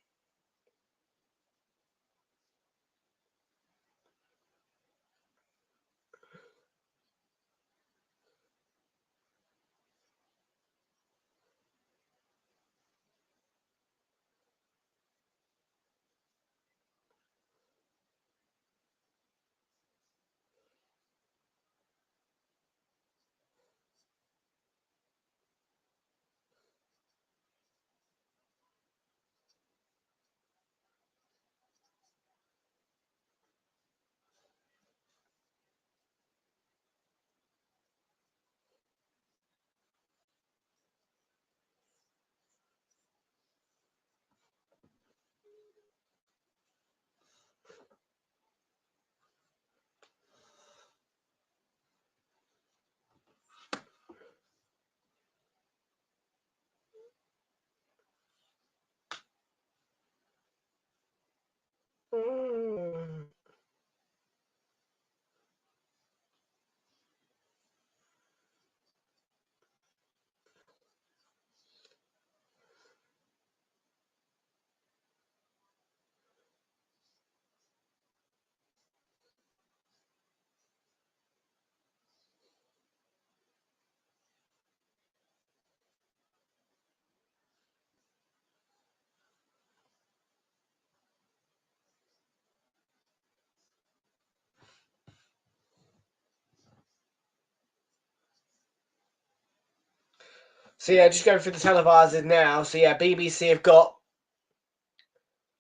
So yeah, just going through the televisors now. So yeah, BBC have got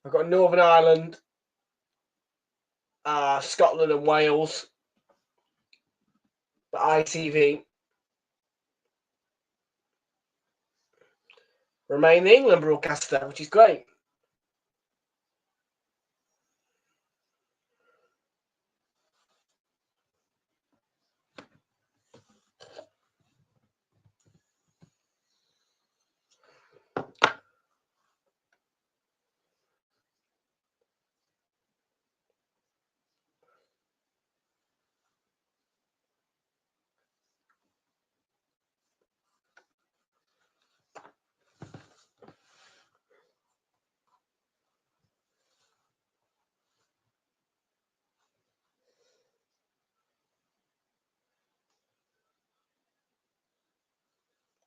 Northern Ireland, Scotland and Wales. But ITV remain the England broadcaster, which is great.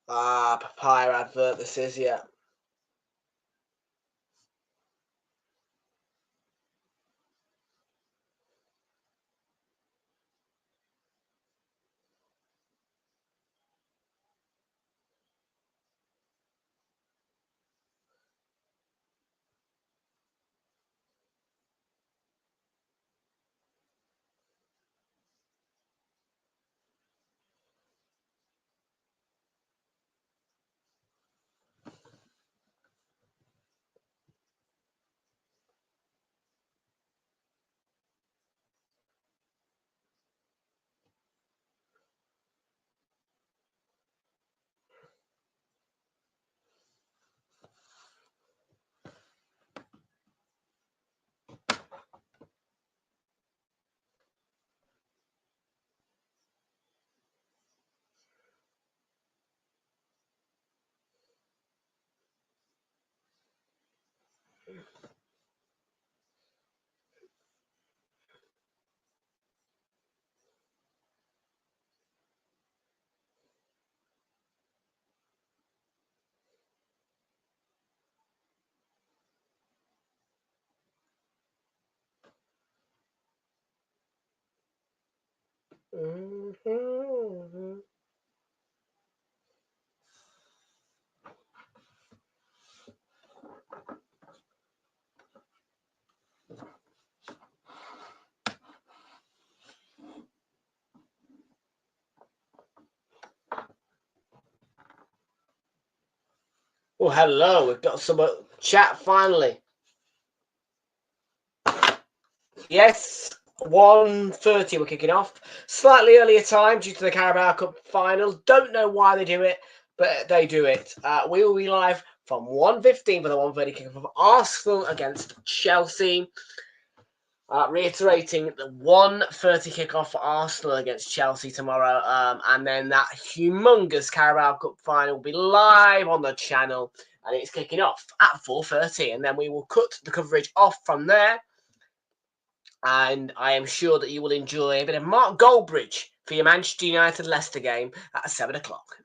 Papaya advert, this is, yeah. Mm-hmm. Oh, hello. We've got some chat finally. Yes, 1:30 we're kicking off. Slightly earlier time due to the Carabao Cup final. Don't know why they do it, but they do it. We will be live from 1:15 for the 1:30 kickoff of Arsenal against Chelsea. Reiterating the 1:30 kickoff for Arsenal against Chelsea tomorrow. And then that humongous Carabao Cup final will be live on the channel. And it's kicking off at 4:30. And then we will cut the coverage off from there. And I am sure that you will enjoy a bit of Mark Goldbridge for your Manchester United Leicester game at 7 o'clock.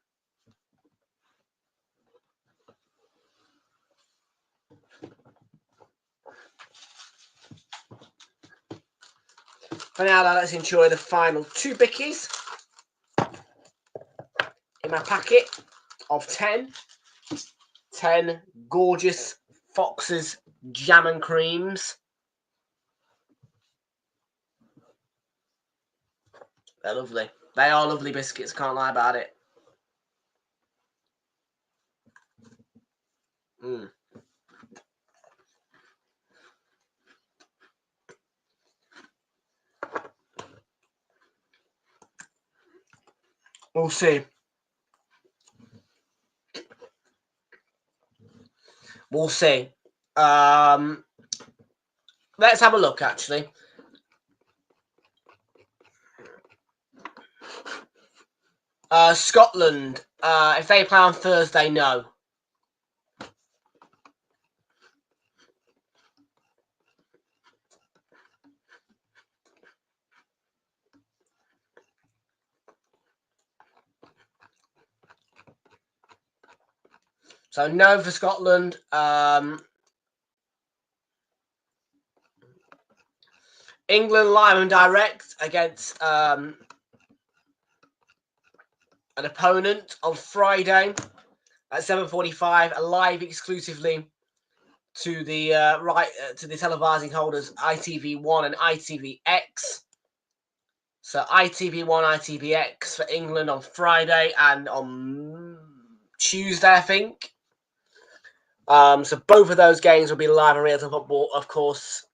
For now, let's enjoy the final two bickies in my packet of 10. 10 gorgeous Fox's jam and creams. They're lovely. They are lovely biscuits, can't lie about it. We'll see. We'll see. Let's have a look, actually. Scotland, if they play on Thursday, no. So no for Scotland. England live and direct against an opponent on Friday at 7:45, live exclusively to the to the televising holders ITV1 and ITVX. So ITV1, ITVX for England on Friday and on Tuesday, I think. So both of those games will be live on Realltom Football, of course.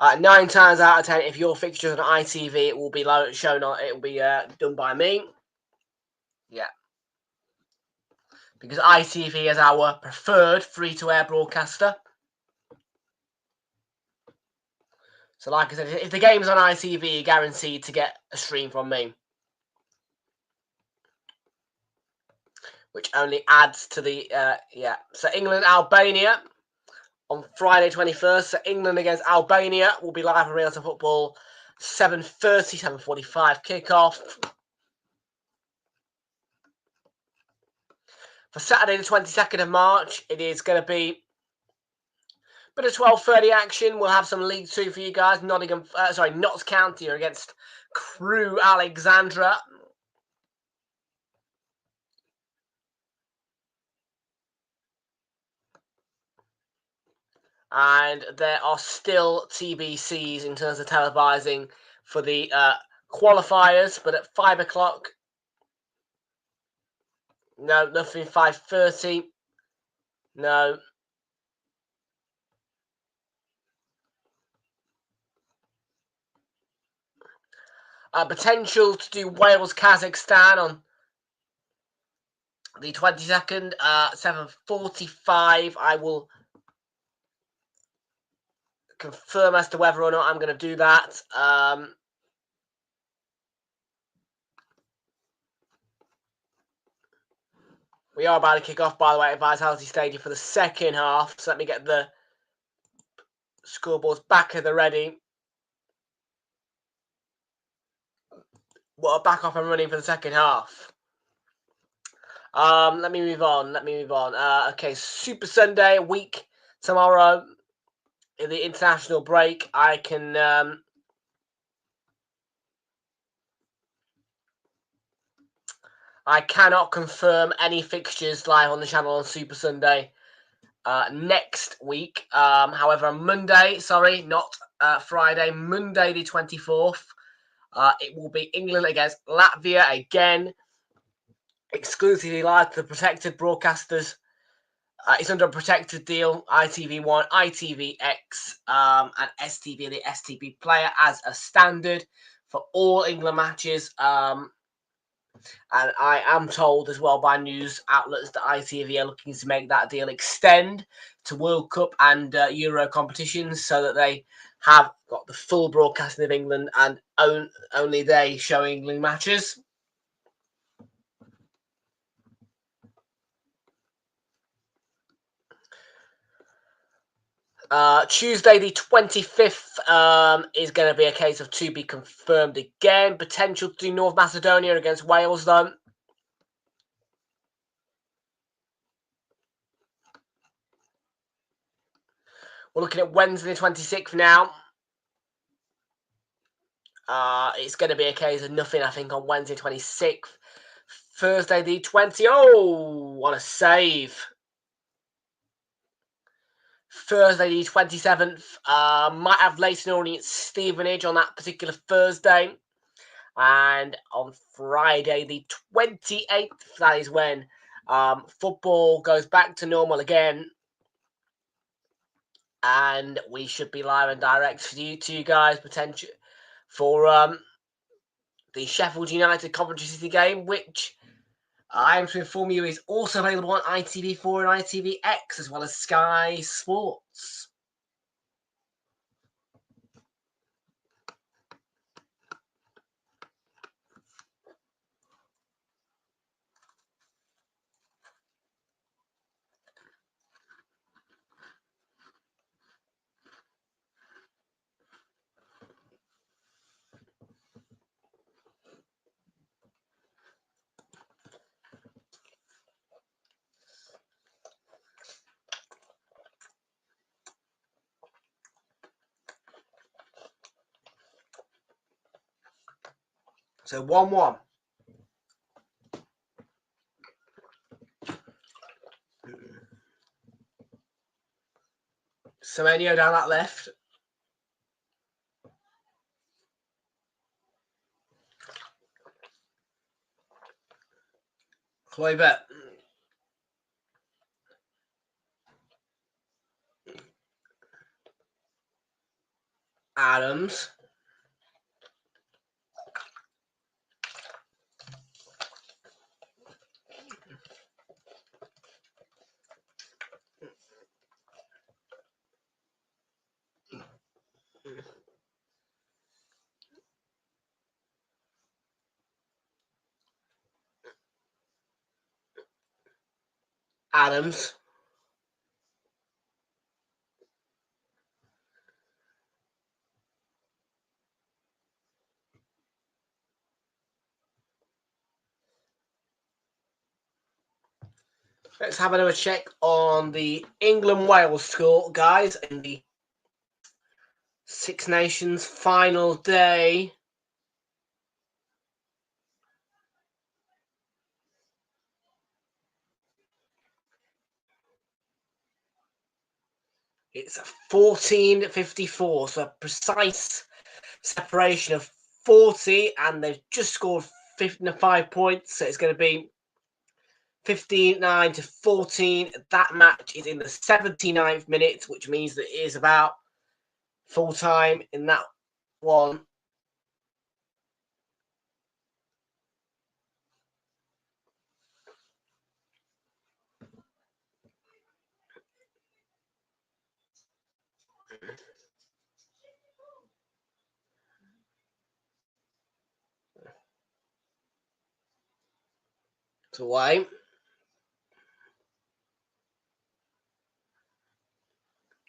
9 times out of 10, if your fixture is on ITV, it will be shown on. It will be done by me. Yeah, because ITV is our preferred free-to-air broadcaster. So, like I said, if the game's on ITV, you're guaranteed to get a stream from me, which only adds to the yeah. So England, Albania on Friday 21st. So England against Albania will be live on Realltom Football, 7:30, 7:45 kickoff. For Saturday the 22nd of March, it is going to be a bit of 12:30 action. We'll have some League Two for you guys. Notts County are against Crewe Alexandra. And there are still TBCs in terms of televising for the qualifiers, but at 5 o'clock, no, nothing. 5:30, no. Potential to do Wales Kazakhstan on the 22nd, 7:45. I will confirm as to whether or not I'm going to do that. We are about to kick off, by the way, at Vitality Stadium for the second half. So let me get the scoreboards back at the ready. Well, back off and running for the second half. Let me move on. Okay, Super Sunday, a week tomorrow in the international break. I can I cannot confirm any fixtures live on the channel on Super Sunday next week. However, Monday, sorry, not Friday, Monday the 24th, it will be England against Latvia again, exclusively live to the protected broadcasters. It's under a protected deal, ITV1, ITVX, and STV, the STB player, as a standard for all England matches. And I am told as well by news outlets that ITV are looking to make that deal extend to World Cup and Euro competitions, so that they have got the full broadcasting of England and only they show England matches. Tuesday the 25th is going to be a case of to be confirmed again. Potential to do North Macedonia against Wales, though. We're looking at Wednesday the 26th now. It's going to be a case of nothing, I think, on Wednesday 26th. Thursday the 20th. Oh, what a save. Thursday the 27th. Might have Leighton Orient Stevenage on that particular Thursday. And on Friday the 28th, that is when football goes back to normal again. And we should be live and direct for you guys, potential for the Sheffield United Coventry City game, which I am to inform you is also available on ITV4 and ITVX, as well as Sky Sports. So 1-1. Semenyo down that left. Kluivert. Adams. Adams. Let's have another check on the England-Wales score, guys, in the Six Nations final day. It's 14-54, so a precise separation of 40, and they've just scored 5 points, so it's going to be 15-9-14. That match is in the 79th minute, which means that it is about full time in that one. It's away.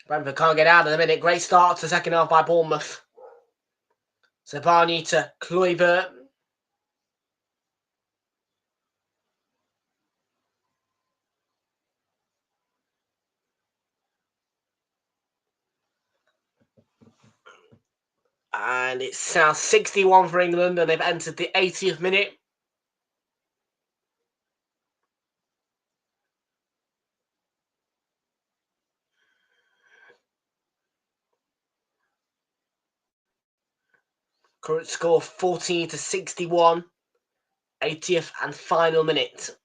Brentford can't get out of the minute. Great start to the second half by Bournemouth. Zabani to Kluivert. And it's now 61 for England, and they've entered the 80th minute. Current score 14-61. 80th and final minute.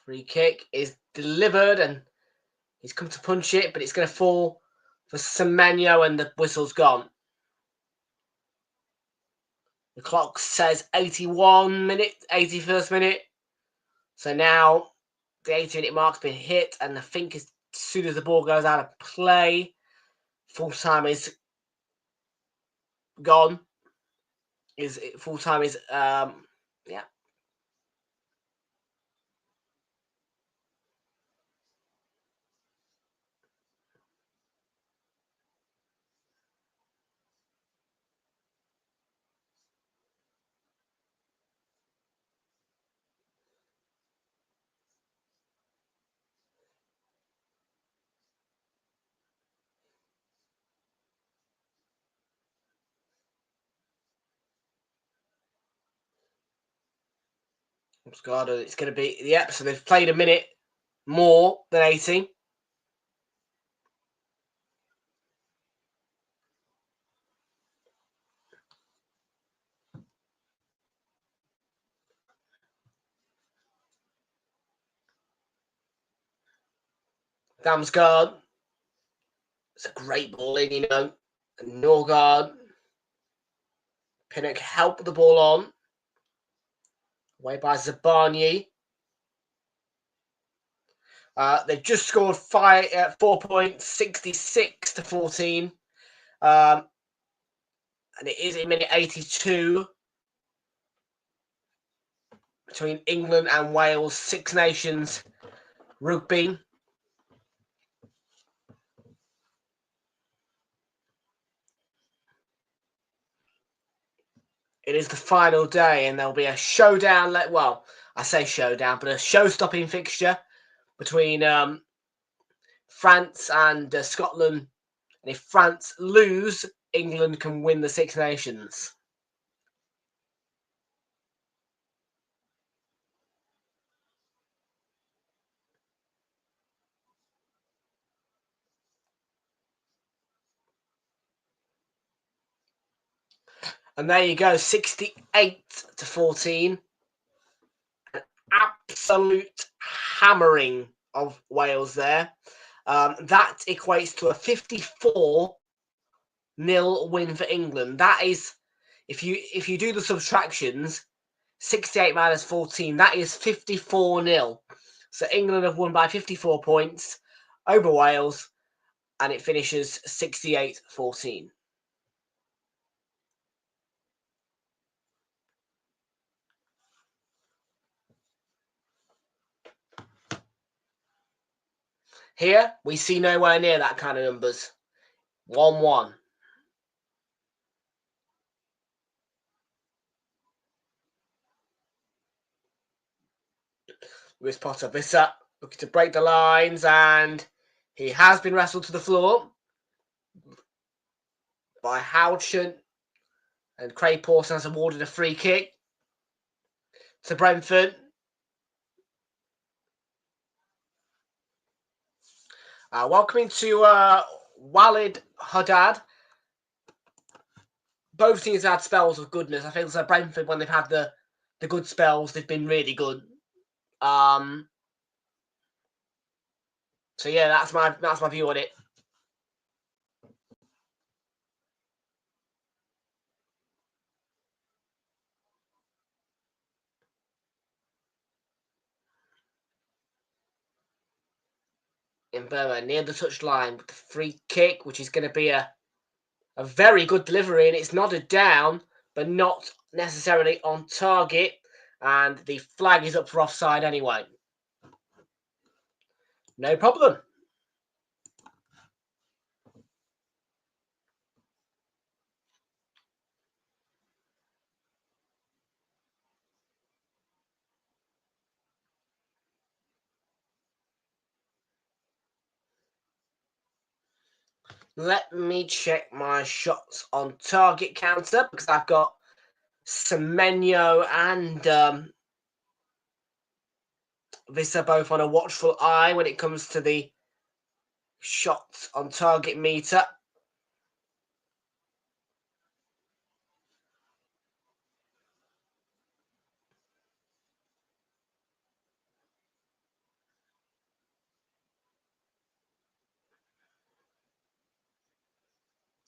Free kick is delivered and he's come to punch it, but it's going to fall for Semenyo and the whistle's gone. The clock says 81 minutes, 81st minute. So now the 80-minute mark's been hit, and I think as soon as the ball goes out of play, full time is gone. Full time is yeah. It's going to be, yep, so they've played a minute more than 80. Damsgaard. It's a great ball in, you know. Norgard. Pinnock helped the ball on. Away by Zabani. They've just scored 4 points, 66-14. And it is in minute 82 between England and Wales, Six Nations rugby. It is the final day, and there'll be a showdown. Well, I say showdown, but a show-stopping fixture between France and Scotland. And if France lose, England can win the Six Nations. And there you go, 68-14. An absolute hammering of Wales there. That equates to a 54-0 win for England. That is, if you do the subtractions, 68 minus 14, that is 54-0. So England have won by 54 points over Wales, and it finishes 68-14. Here, we see nowhere near that kind of numbers. 1-1. Lewis Potter, Bissett looking to break the lines, and he has been wrestled to the floor by Houchin, and Craig Pawson has awarded a free kick to Brentford. Welcoming to Walid Haddad. Both teams have had spells of goodness. I feel like Brentford, when they've had the good spells, they've been really good. So yeah, that's my view on it. In Burma, near the touchline with the free kick, which is going to be a very good delivery, and it's nodded down, but not necessarily on target. And the flag is up for offside anyway. No problem. Let me check my shots on target counter because I've got Semenyo and Vissa both on a watchful eye when it comes to the shots on target meter.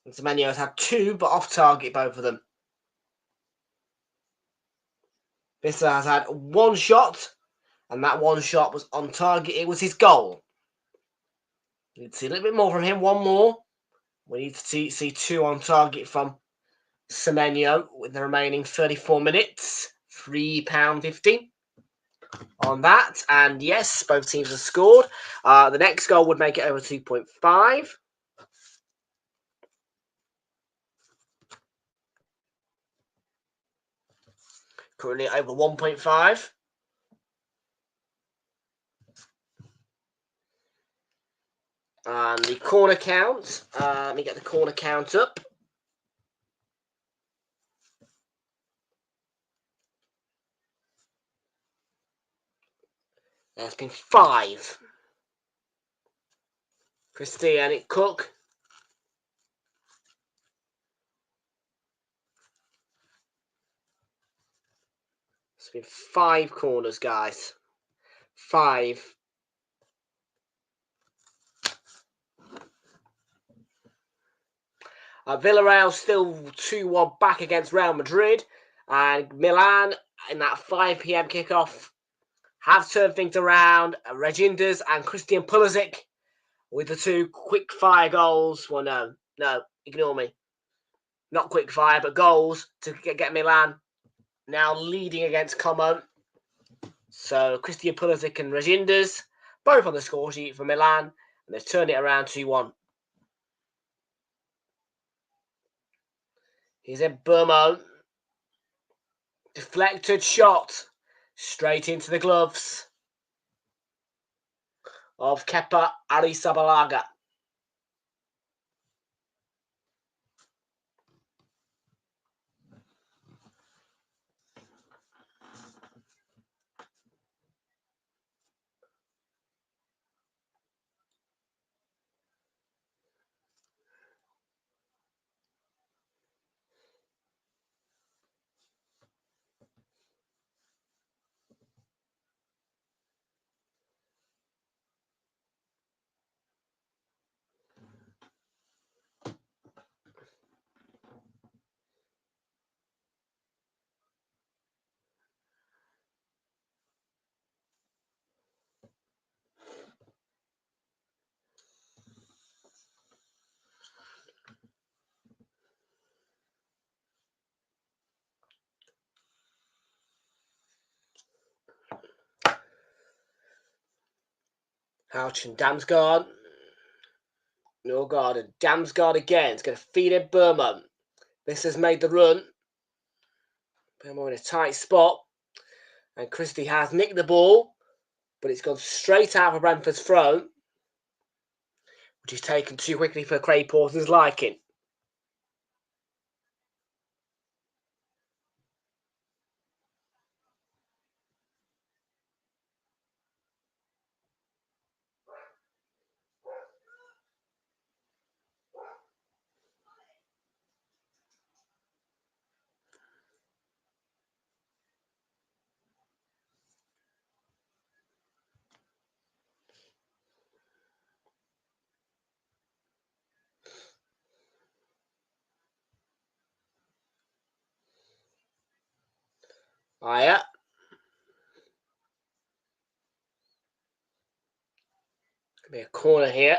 And Semenyo's had 2, but off target, both of them. Vissa has had 1 shot, and that 1 shot was on target. It was his goal. We need to see a little bit more from him. 1 more. We need to see 2 on target from Semenyo with the remaining 34 minutes. £3.50 on that. And yes, both teams have scored. The next goal would make it over 2.5. Currently over 1.5. And the corner count. Let me get the corner count up. There's been 5. Christian Cook. It's been 5 corners, guys. 5. Villarreal still 2-1 back against Real Madrid. And Milan, in that 5 p.m. kickoff, have turned things around. Regindas and Christian Pulisic with the 2 quick-fire goals. Well, no, ignore me. Not quick-fire, but goals to get Milan now leading against Como. So Christian Pulisic and Regindas, both on the score sheet for Milan, and they've turned it around 2-1. Here's a Bournemouth. Deflected shot straight into the gloves of Kepa Arrizabalaga. Houch and Damsgaard. Norgard and Damsgaard again. It's going to feed in Bournemouth. This has made the run. Bournemouth in a tight spot. And Christie has nicked the ball. But it's gone straight out for Brentford's throw. Which is taken too quickly for Craig Porter's liking. Aya. Could be a corner here.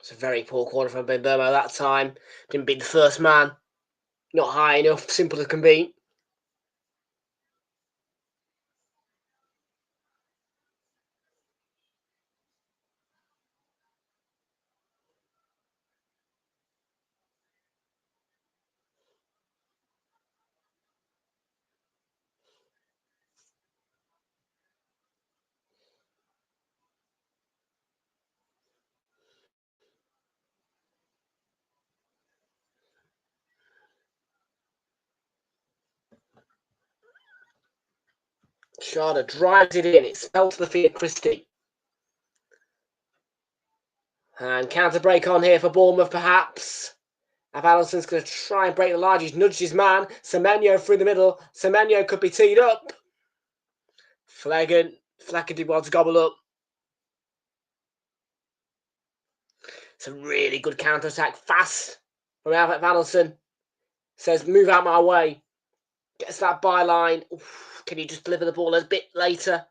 It's a very poor corner from Burmo that time. Didn't beat the first man. Not high enough. Simple as can be. Sharda drives it in. It's fell to the feet of Christie. And counter break on here for Bournemouth, perhaps. Allison's going to try and break the large. He's nudged his man. Semenyo through the middle. Semenyo could be teed up. Flagging did well to gobble up. It's a really good counter attack. Fast from Albert Vanelson. Says, move out my way. Gets that byline. Can you just deliver the ball a bit later?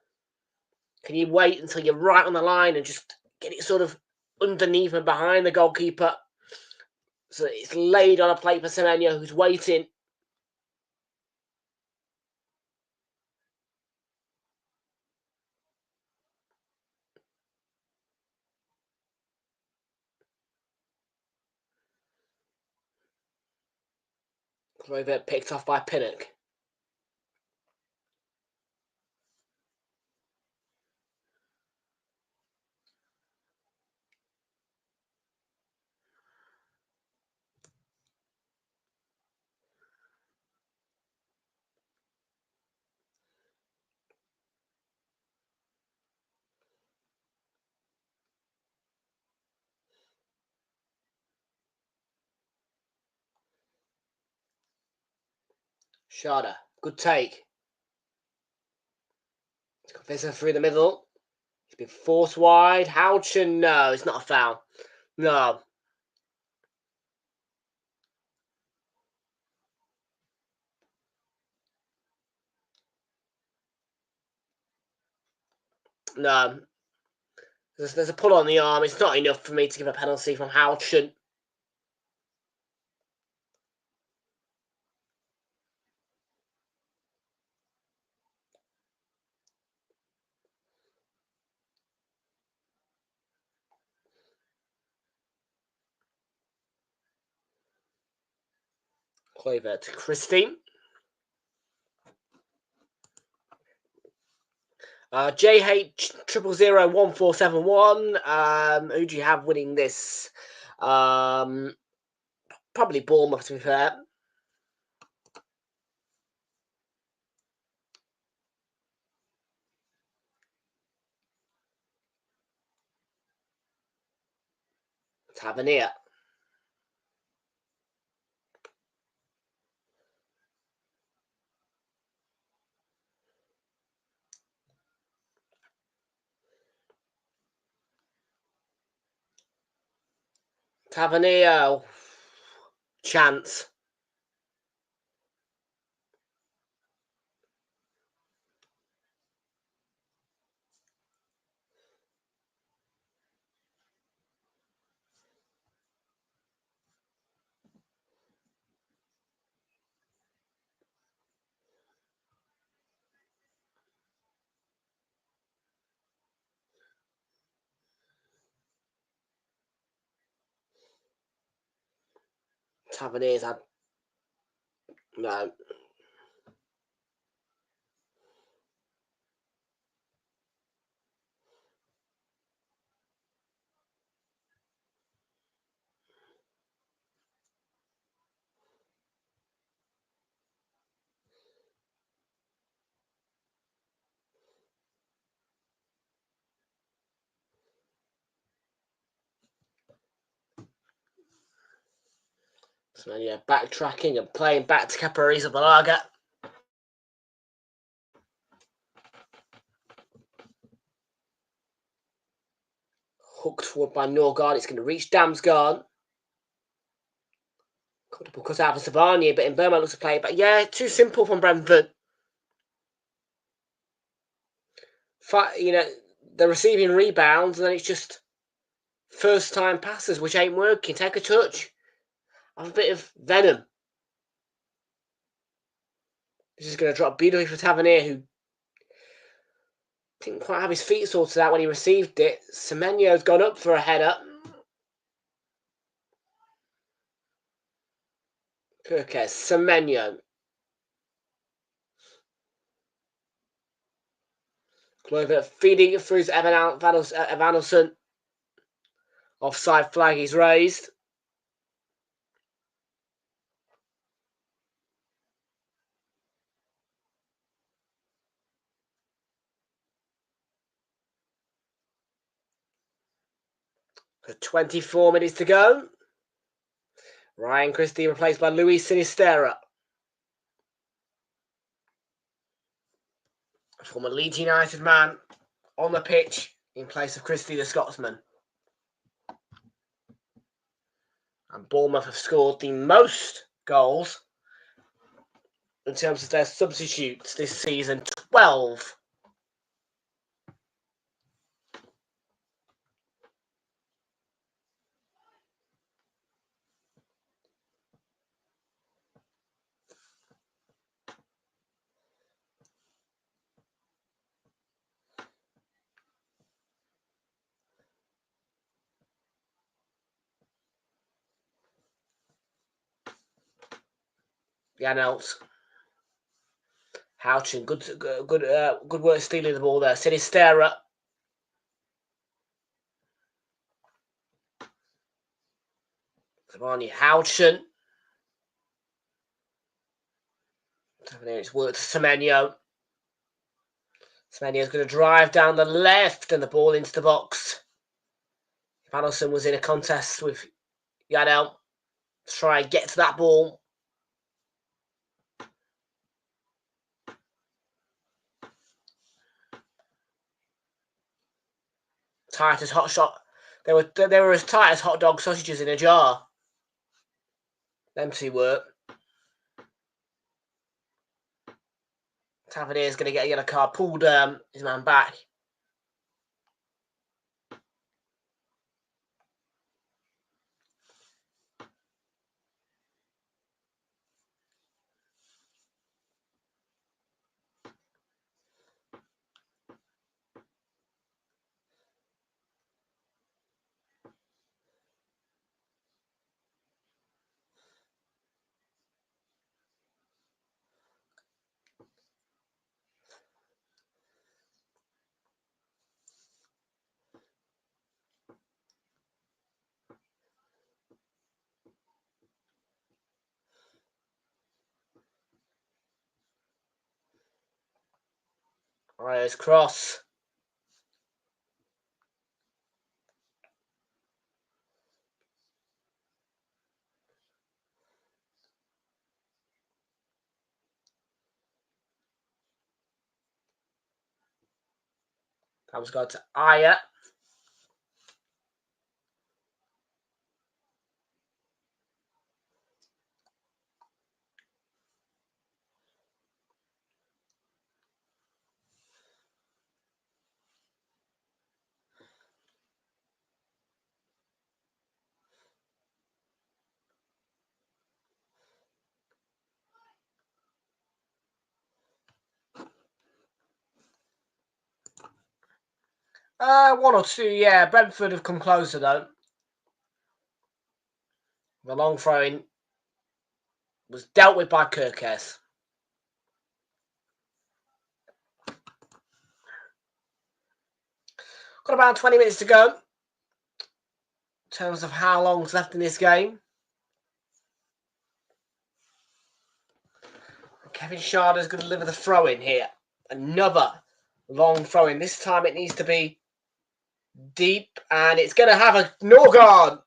Can you wait until you're right on the line and just get it sort of underneath and behind the goalkeeper? So it's laid on a plate for Semenyo, who's waiting. Clover picked off by Pinnock. Sharda, good take. Visser through the middle. He's been forced wide. Houchin, no, it's not a foul. No. No. There's a pull on the arm. It's not enough for me to give a penalty from Houchin. Clover to Christine. JH001471. Who do you have winning this? Probably Bournemouth, to be fair. Tavernier. Tavernier. Chance. Tavernier's had... No. So yeah, backtracking and playing back to Capariza Balaga. Hooked forward by Norgard. It's going to reach Damsgaard. Comfortable cut out for Savania, but in Burma looks to play. But yeah, too simple from Brentford. You know, they're receiving rebounds, and then it's just first time passes, which ain't working. Take a touch. Have a bit of venom. This is going to drop beautifully for Tavernier, who didn't quite have his feet sorted out when he received it. Semenyo's gone up for a header. Okay, Semenyo. Glover feeding it through to Evanilson. Offside flag is raised. For 24 minutes to go. Ryan Christie replaced by Luis Sinistera. A former Leeds United man on the pitch in place of Christie the Scotsman. And Bournemouth have scored the most goals in terms of their substitutes this season. 12. Janelt. Houchin, good work stealing the ball there. Sinistera. Savani Houchin. It's worked to Semenyo. Semenyo's going to drive down the left and the ball into the box. Vanilson was in a contest with Janelt to try and get to that ball. Tight as hot shot. They were as tight as hot dog sausages in a jar. Them two were. Tavernier's going to get a yellow card. Pulled his man back. Right, cross. That was got to Aya. One or two, yeah. Brentford have come closer though. The long throw-in was dealt with by Kirkes. Got about 20 minutes to go. In terms of how long's left in this game. Kevin Sharder's going to deliver the throw-in here. Another long throw-in. This time it needs to be deep. And it's going to have a Norgard.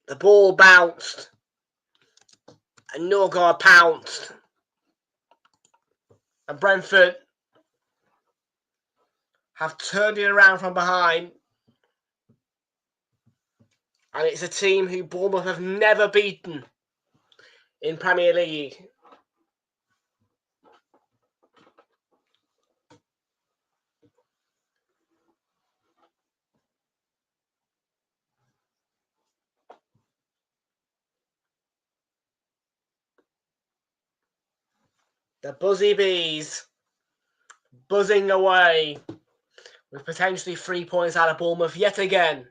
The ball bounced. And Norgard pounced. And Brentford have turned it around from behind. And it's a team who Bournemouth have never beaten in Premier League. The Buzzy Bees buzzing away with potentially 3 points out of Bournemouth yet again.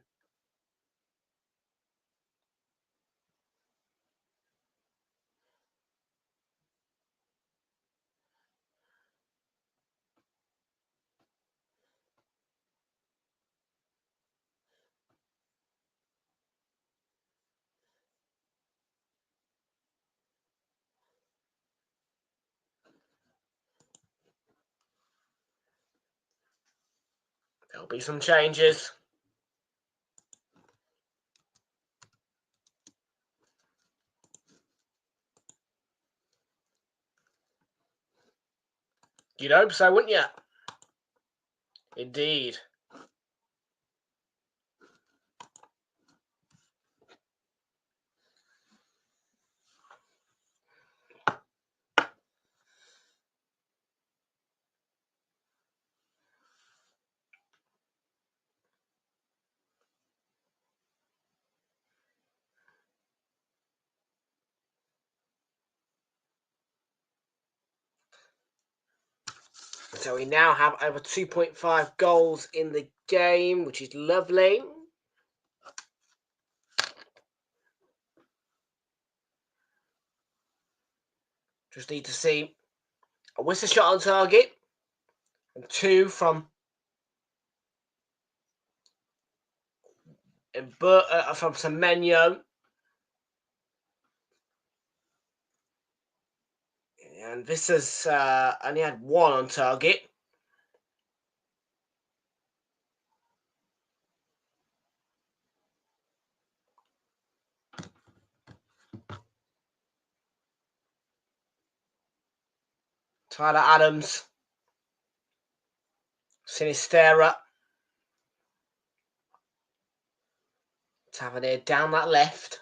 There'll be some changes. You'd hope so, wouldn't you? Indeed. So we now have over 2.5 goals in the game, which is lovely. Just need to see a whistle shot on target and 2 from Semenyo. And this has only had 1 on target. Tyler Adams. Sinistera. Tavernier down that left.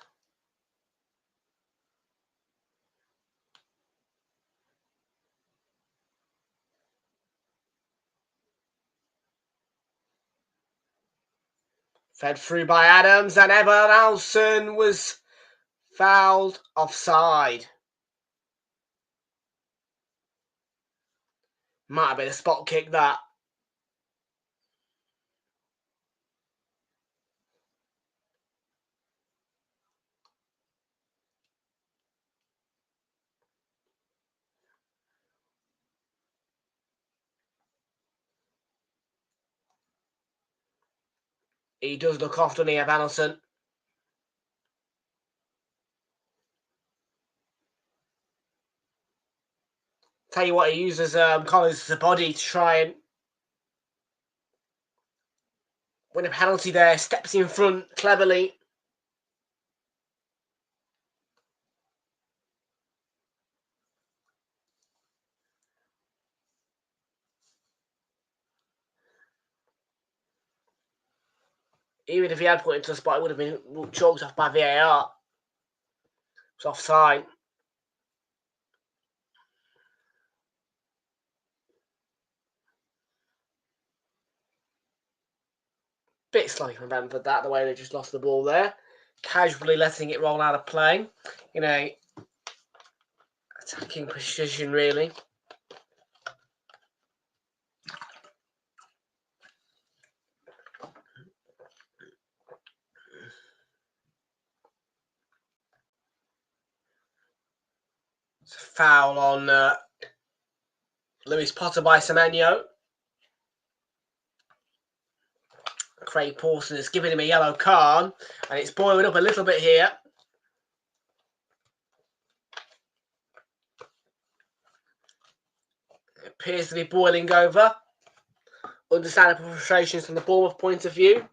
Fed through by Adams, and Evan Alson was fouled offside. Might have been a spot kick, that. He does look off, doesn't he, Evan Alson? Tell you what, he uses Collins as a body to try and win a penalty there. Steps in front cleverly. Even if he had put it into a spot, it would have been chalked off by VAR. It's offside. Bit sloppy from Brentford, that, the way they just lost the ball there. Casually letting it roll out of play. You know, attacking precision, really. It's a foul on Lewis Potter by Semenyo. Craig Pawson has given him a yellow card, and it's boiling up a little bit here. It appears to be boiling over. Understandable frustrations from the Bournemouth point of view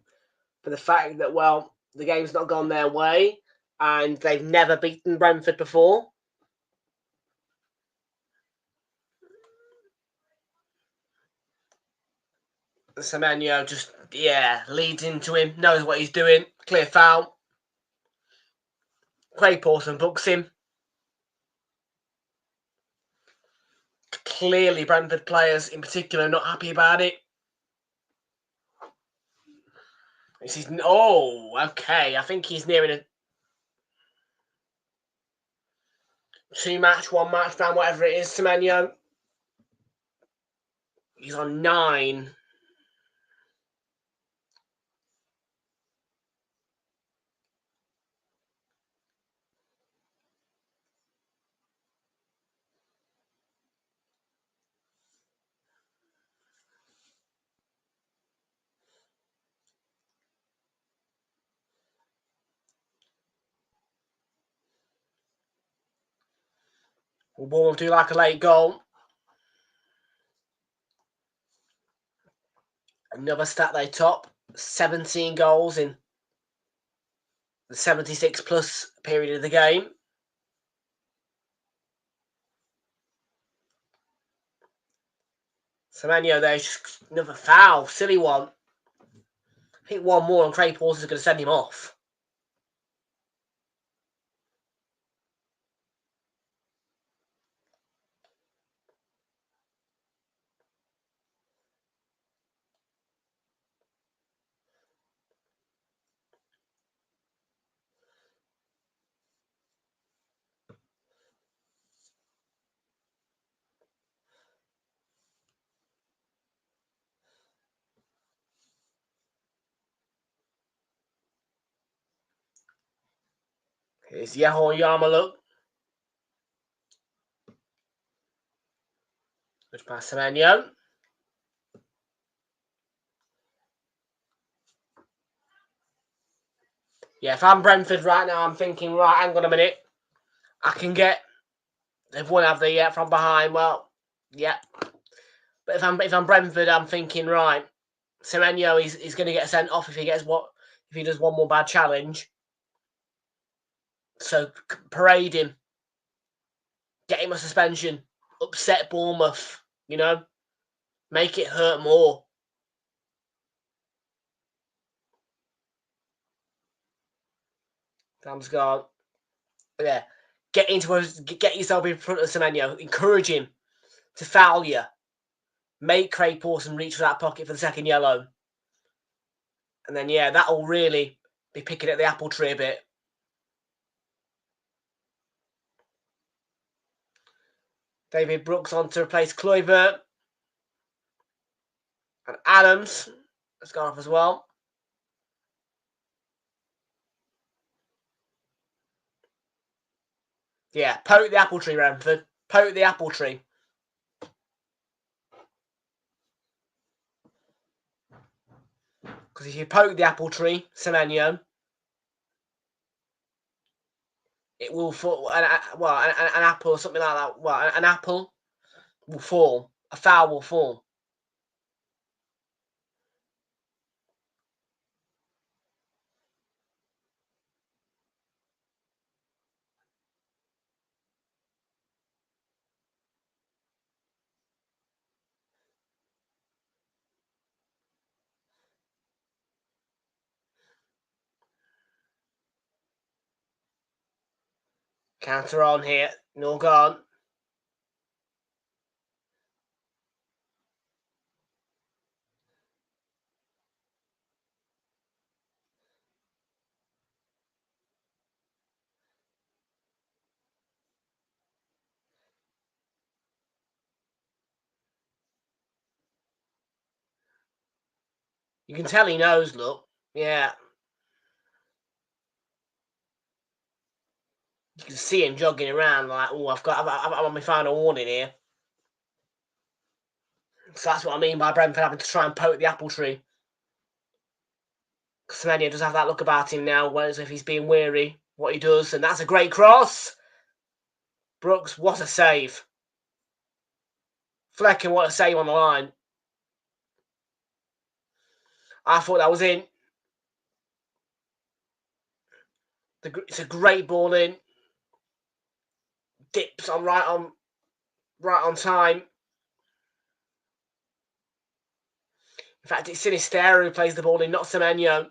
for the fact that, well, the game's not gone their way and they've never beaten Brentford before. Semenyo just, leads into him, knows what he's doing. Clear foul. Craig Pawson books him. Clearly, Brentford players in particular are not happy about it. This is, okay, I think he's nearing a... 2 match, 1 match ban, whatever it is. Semenyo. He's on 9. Will Bournemouth do like a late goal? Another stat they top. 17 goals in the 76 plus period of the game. Semenyo there's just another foul. Silly one. I think one more and Craig Paulson is going to send him off. Here's Yahoo Yarmouk. Which past Semenyo. Yeah, if I'm Brentford right now, I'm thinking, right, hang on a minute. I can get... They've won, have they, yet from behind? Well, yeah. But if I'm Brentford, I'm thinking, right, Semenyo, he's going to get sent off if he does one more bad challenge. So parade him, get him a suspension, upset Bournemouth, you know, make it hurt more. Time's gone. Yeah, get yourself in front of Semenyo, encourage him to foul you, make Craig Pawson reach for that pocket for the second yellow, and then yeah, that'll really be picking at the apple tree a bit. David Brooks on to replace Kluivert. And Adams has gone off as well. Yeah, poke the apple tree, Brentford. Poke the apple tree. Because if you poke the apple tree, Semenyo, it will fall. An apple or something like that. Well, an apple will fall. A foul will fall. Counter on here. No gone. You can tell he knows, look. Yeah. You can see him jogging around like, oh, I'm on my final warning here. So that's what I mean by Brentford having to try and poke the apple tree. Semenyo does have that look about him now, whereas if he's being weary, what he does, and that's a great cross. Brooks, what a save. Flecken, what a save on the line. I thought that was in. It's a great ball in. Dips on right on time. In fact, it's Sinisterra who plays the ball in, not Semenyo.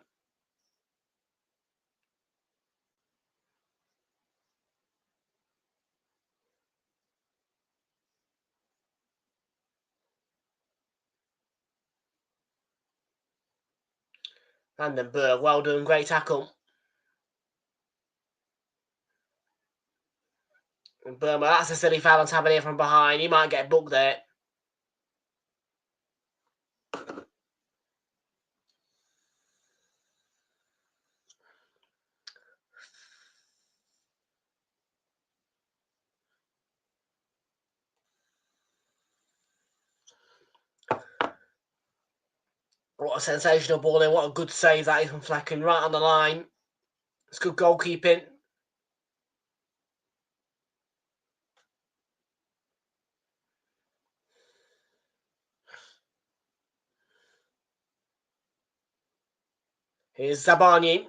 Vandenberg, well done, great tackle. And Burma, that's a silly foul on Tavernier from behind. He might get booked there. What a sensational ball in. What a good save that is from Flecken. Right on the line. It's good goalkeeping. Here's Zabani.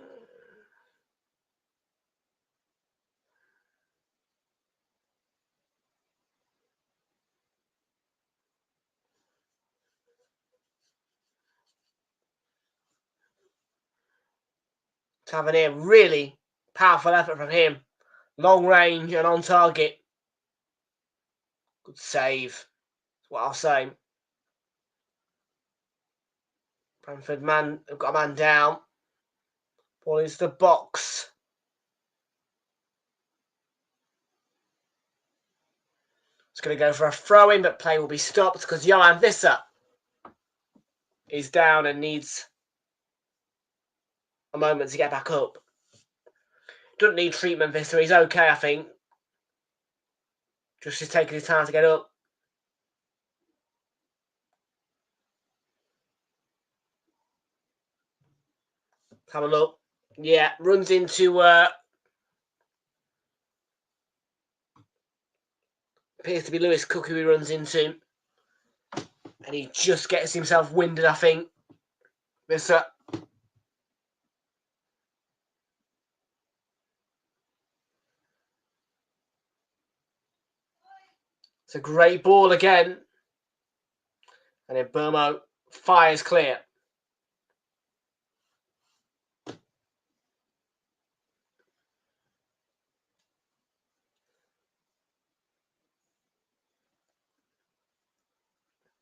Tavernier, really powerful effort from him. Long range and on target. Good save. That's what I'll say. Brentford man, they've got a man down. Ball into the box. It's going to go for a throw-in, but play will be stopped because Johan Visser is down and needs a moment to get back up. Doesn't need treatment, Visser. He's okay, I think. Just taking his time to get up. Let's have a look. Yeah, runs into... appears to be Lewis Cook who he runs into. And he just gets himself winded, I think. Visser. It's a great ball again. And then Burmo fires clear.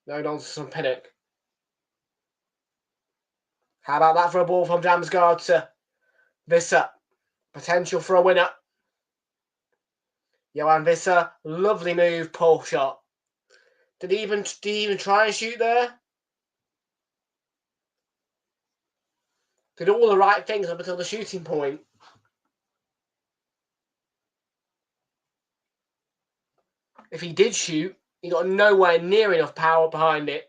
No nonsense on Pinnock. How about that for a ball from Damsgaard to Visser? Potential for a winner. Johan Visser, lovely move, pole shot. Did he even try and shoot there? Did all the right things up until the shooting point. If he did shoot, he got nowhere near enough power behind it.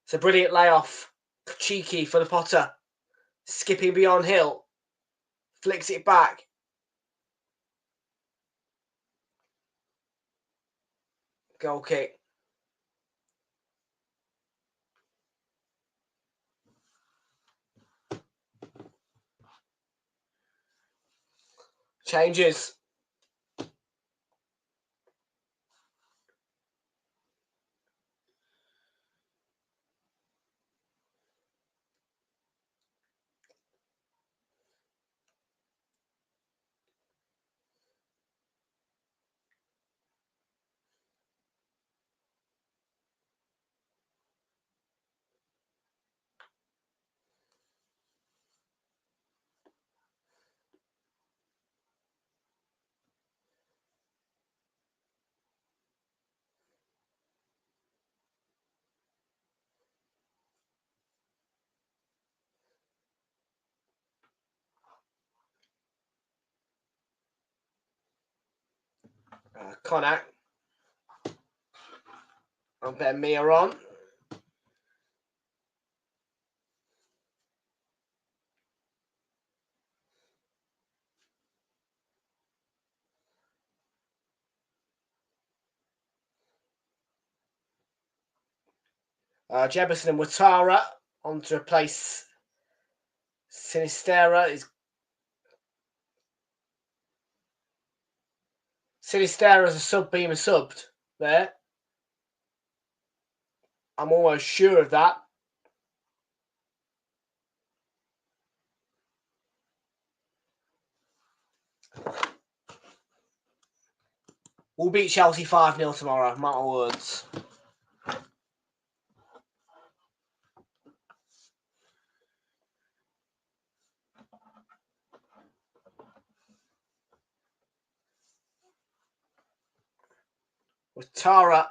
It's a brilliant layoff. Cheeky for the Potter. Skipping beyond Hill. Flicks it back. Goal kick. Changes. Connacht. And Ben Mia on. Jefferson and Watara on to replace Sinistera. Sinistera as a sub being subbed there. I'm almost sure of that. We'll beat Chelsea 5-0 tomorrow, mark my words. with Tara.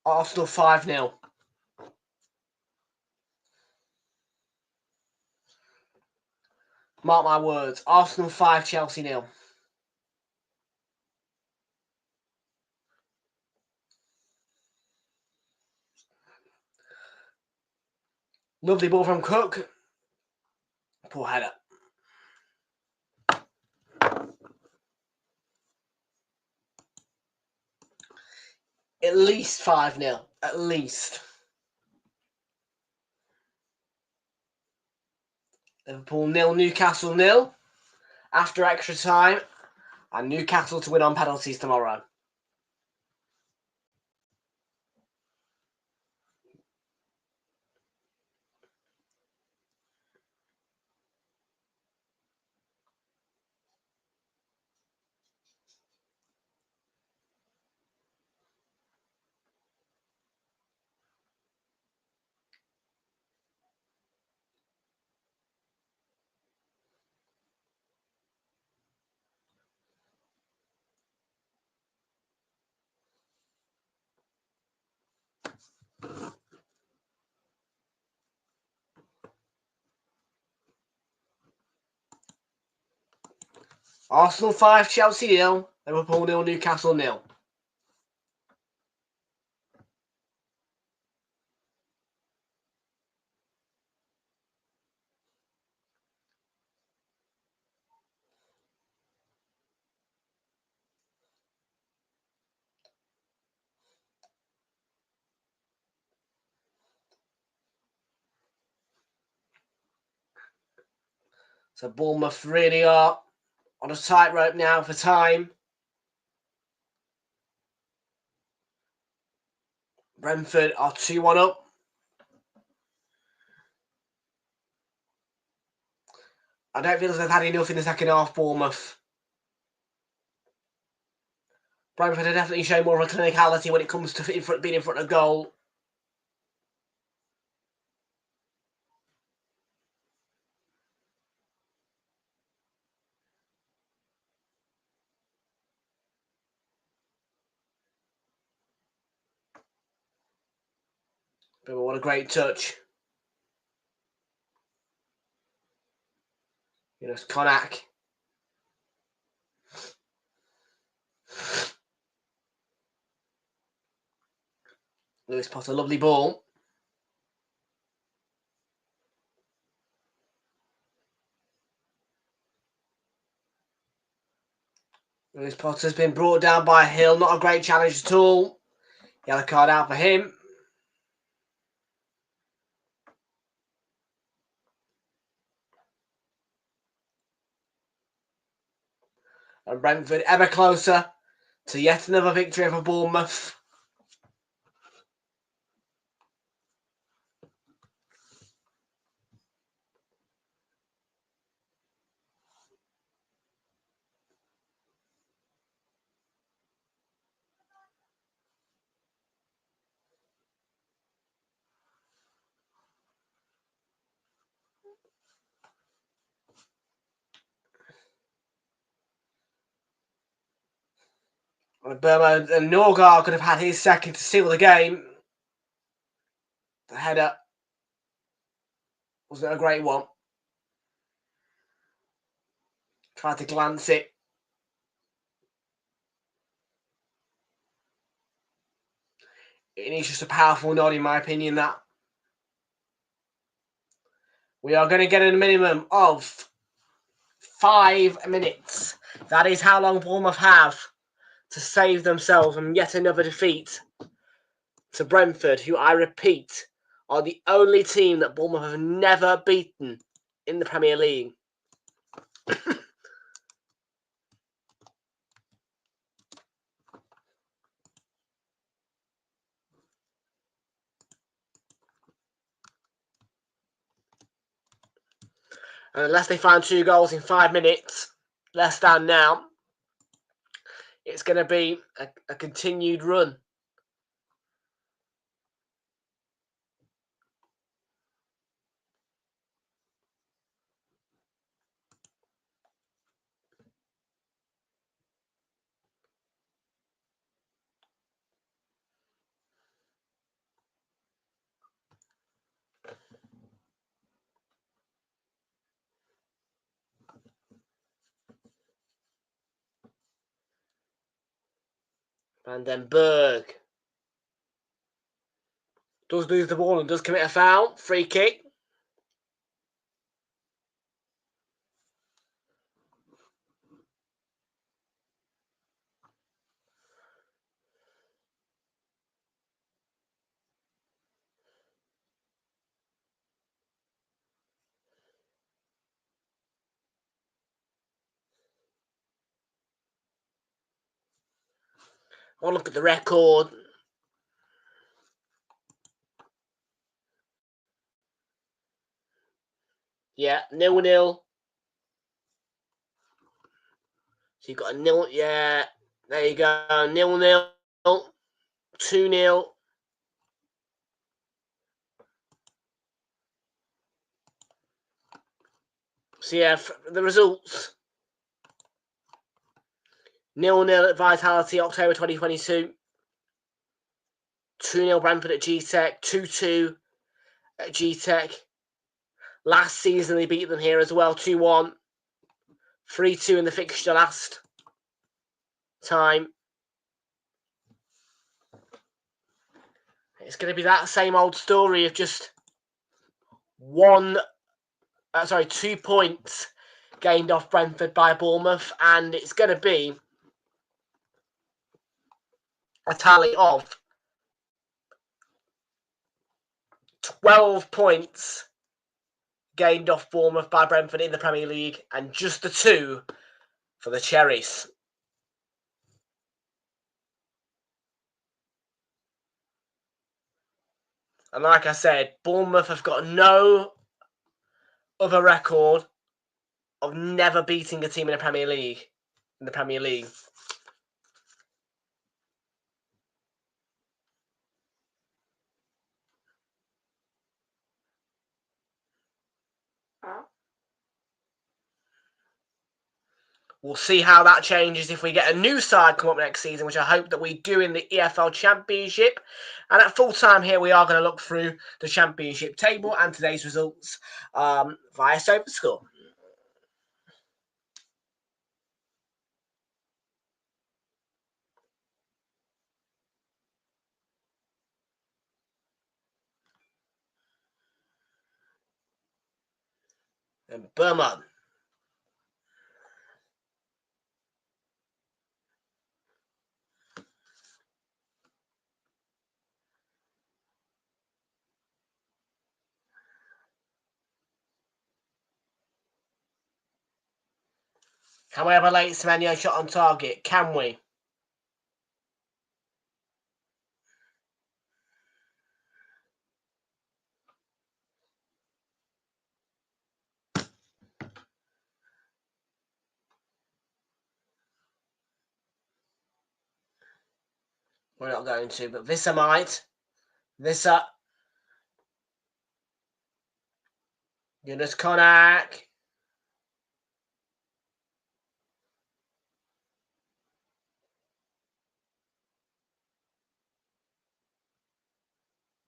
Arsenal 5-0. Mark my words. Arsenal 5, Chelsea 0. Lovely ball from Cook. Poor header. At least 5-0. At least. Liverpool 0, Newcastle 0 after extra time. And Newcastle to win on penalties tomorrow. Arsenal 5, Chelsea 0. Liverpool 0, Newcastle 0. So Bournemouth really are on a tightrope now for time. Brentford are 2-1 up. I don't feel as they've had enough in the second half, Bournemouth. Brentford are definitely showing more of a clinicality when it comes to being in front of goal. But what a great touch. You know, it's Konak. Lewis Potter, lovely ball. Lewis Potter's been brought down by Hill. Not a great challenge at all. Yellow card out for him. And Brentford ever closer to yet another victory for Bournemouth. Burma and Norgard could have had his second to seal the game. The header wasn't a great one. Tried to glance it. It is just a powerful nod, in my opinion, that. We are going to get a minimum of 5 minutes. That is how long Bournemouth have to save themselves from yet another defeat to Brentford, who, I repeat, are the only team that Bournemouth have never beaten in the Premier League. And unless they find 2 goals in 5 minutes, less than now, it's going to be a continued run. Van den Berg does lose the ball and does commit a foul. Free kick. I want to look at the record. Yeah, 0-0. So you've got a 0. Yeah, there you go. 0-0. 2-0. So yeah, the results. 0-0 at Vitality, October 2022. 2-0 Brentford at G-Tech. 2-2 at G-Tech. Last season they beat them here as well. 2-1. 3-2 in the fixture last time. It's going to be that same old story of just 2 points gained off Brentford by Bournemouth, and it's going to be a tally of 12 points gained off Bournemouth by Brentford in the Premier League, and just the 2 for the Cherries. And like I said, Bournemouth have got no other record of never beating a team in the Premier League. We'll see how that changes if we get a new side come up next season, which I hope that we do in the EFL Championship. And at full time here, we are going to look through the Championship table and today's results via SofaScore. And Bournemouth. Can we have a late Semenyo shot on target? Can we? We're not going to, but Vissa might. Vissa. Yunus Konak.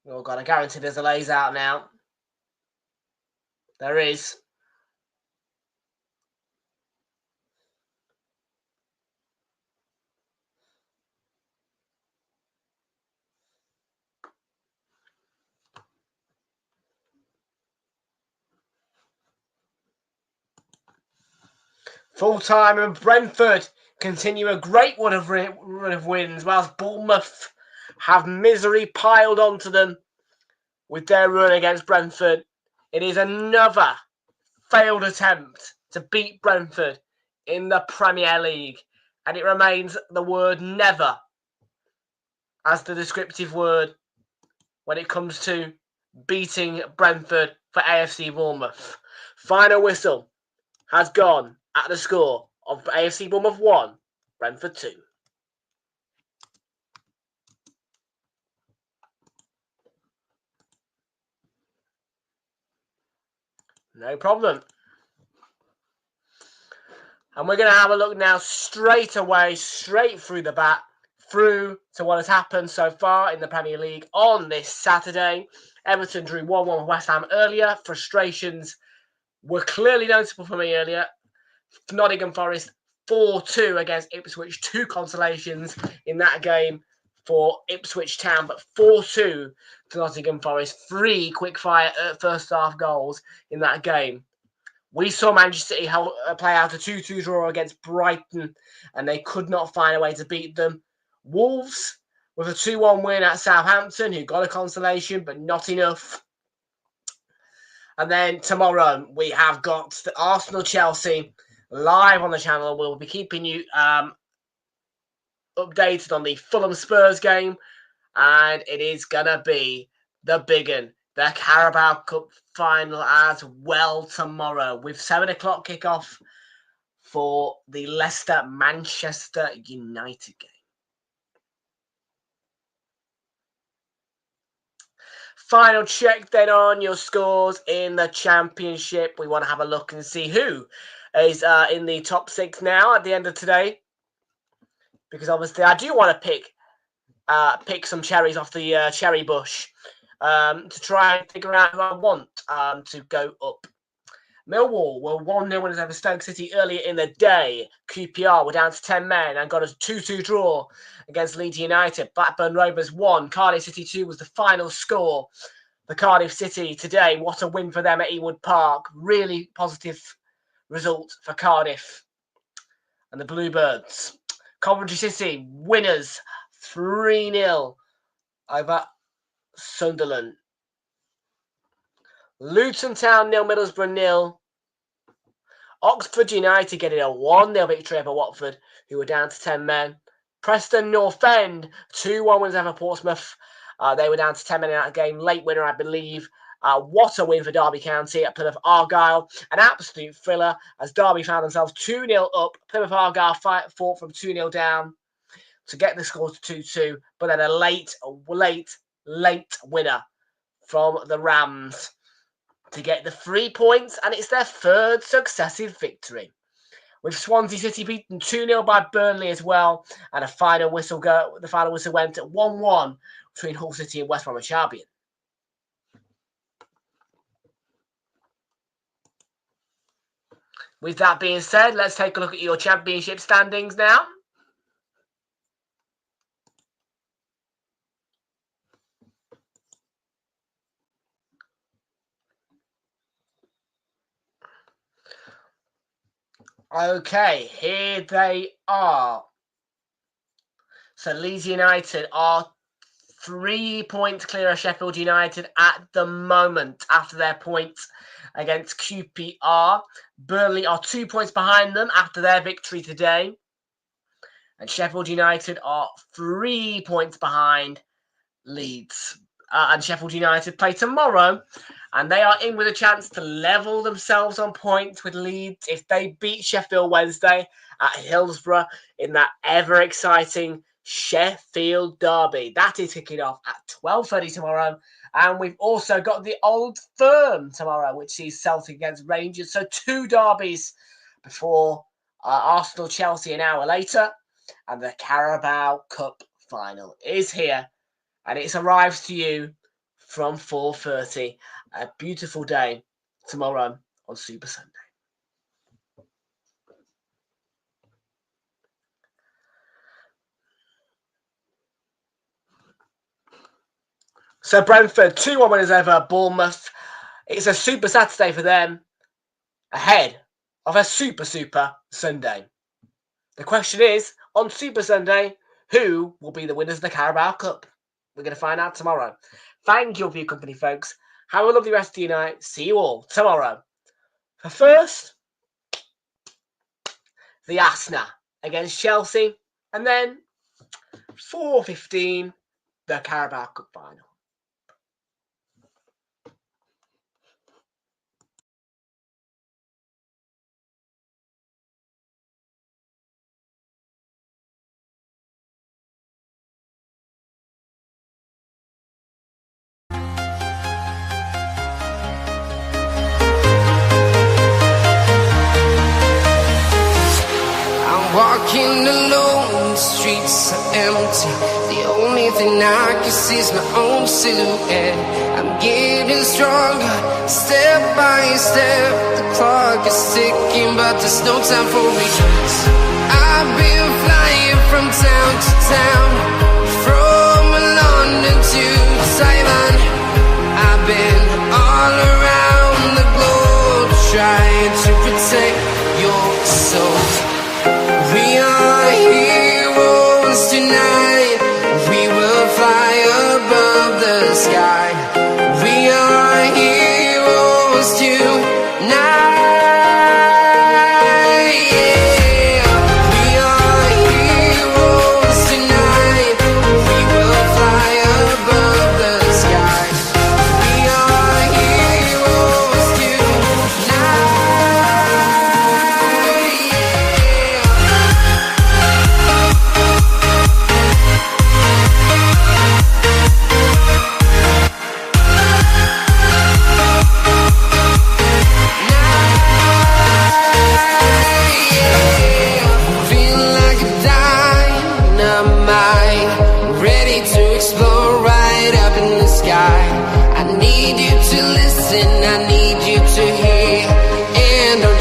Oh God, I guarantee there's a lays out now. There is. Full time, and Brentford continue a great run of wins, whilst Bournemouth have misery piled onto them with their run against Brentford. It is another failed attempt to beat Brentford in the Premier League, and it remains the word never as the descriptive word when it comes to beating Brentford for AFC Bournemouth. Final whistle has gone at the score of AFC Bournemouth 1, Brentford 2. No problem. And we're going to have a look now straight away, straight through the bat, through to what has happened so far in the Premier League on this Saturday. Everton drew 1-1 with West Ham earlier. Frustrations were clearly noticeable for me earlier. Nottingham Forest 4-2 against Ipswich. 2 consolations in that game for Ipswich Town, but 4-2 to Nottingham Forest. 3 quick-fire first-half goals in that game. We saw Manchester City play out a 2-2 draw against Brighton, and they could not find a way to beat them. Wolves with a 2-1 win at Southampton, who got a consolation, but not enough. And then tomorrow, we have got the Arsenal-Chelsea live on the channel. We'll be keeping you updated on the Fulham-Spurs game, and it is going to be the big one, the Carabao Cup final as well tomorrow, with 7 o'clock kickoff for the Leicester-Manchester United game. Final check then on your scores in the Championship. We want to have a look and see who is in the top 6 now at the end of today, because obviously I do want to pick some cherries off the cherry bush to try and figure out who I want to go up. Millwall were 1-0 winners over Stoke City earlier in the day. QPR were down to 10 men and got a 2-2 draw against Leeds United. Blackburn Rovers 1, Cardiff City 2 was the final score. The Cardiff City today, what a win for them at Ewood Park. Really positive result for Cardiff and the Bluebirds. Coventry City winners 3-0 over Sunderland. Luton Town 0, Middlesbrough 0. Oxford United getting a 1-0 victory over Watford, who were down to 10 men. Preston North End 2-1 wins over Portsmouth. They were down to 10 men in that game. Late winner, I believe. What a win for Derby County at Plymouth Argyle. An absolute thriller as Derby found themselves 2-0 up. Plymouth Argyle fought from 2-0 down to get the score to 2-2. But then a late winner from the Rams to get the 3 points, and it's their 3rd successive victory. With Swansea City beaten 2-0 by Burnley as well, and the final whistle went at 1-1 between Hull City and West Bromwich Albion. With that being said, let's take a look at your Championship standings now. Okay, here they are. So Leeds United are 3 points clear of Sheffield United at the moment after their points against QPR. Burnley are 2 points behind them after their victory today. And Sheffield United are 3 points behind Leeds. And Sheffield United play tomorrow, and they are in with a chance to level themselves on points with Leeds if they beat Sheffield Wednesday at Hillsborough in that ever-exciting Sheffield derby. That is kicking off at 12:30 tomorrow. And we've also got the Old Firm tomorrow, which sees Celtic against Rangers. So 2 derbies before Arsenal-Chelsea an hour later. And the Carabao Cup final is here. And it arrives to you from 4:30. A beautiful day tomorrow on Super Sunday. So Brentford, 2-1 winners over Bournemouth. It's a Super Saturday for them ahead of a Super Sunday. The question is, on Super Sunday, who will be the winners of the Carabao Cup? We're going to find out tomorrow. Thank you for your company, folks. Have a lovely rest of your night. See you all tomorrow. For first, the Arsenal against Chelsea. And then, 4:15, the Carabao Cup final. Walking alone, the streets are empty. The only thing I can see is my own silhouette. I'm getting stronger, step by step. The clock is ticking, but there's no time for regrets. I've been flying from town to town, from London to Taiwan. I've been all around the globe trying to protect your soul. We are heroes tonight. We will fly above the sky. We are heroes tonight.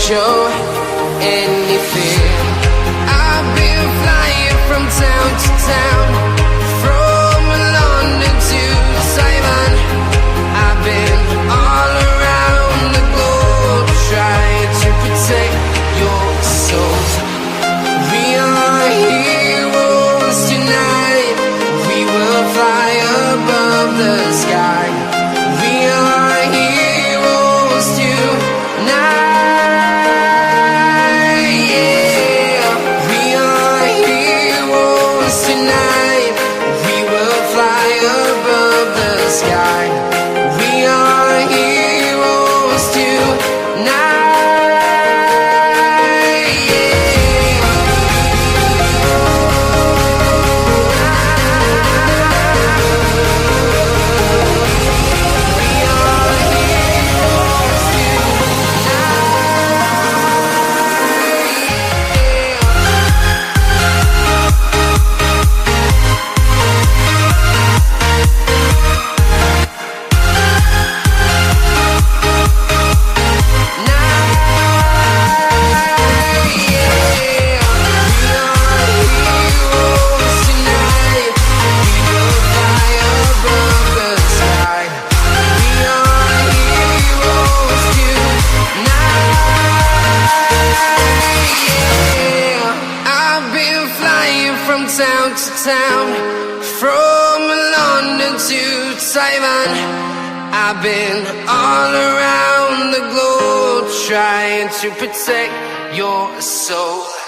Show any fear. I've been flying from town to town, from London to Taiwan. I've been all around the globe trying to protect your soul. We are heroes tonight. We will fly above the sky. We are heroes tonight. Town to town, from London to Taiwan. I've been all around the globe trying to protect your soul.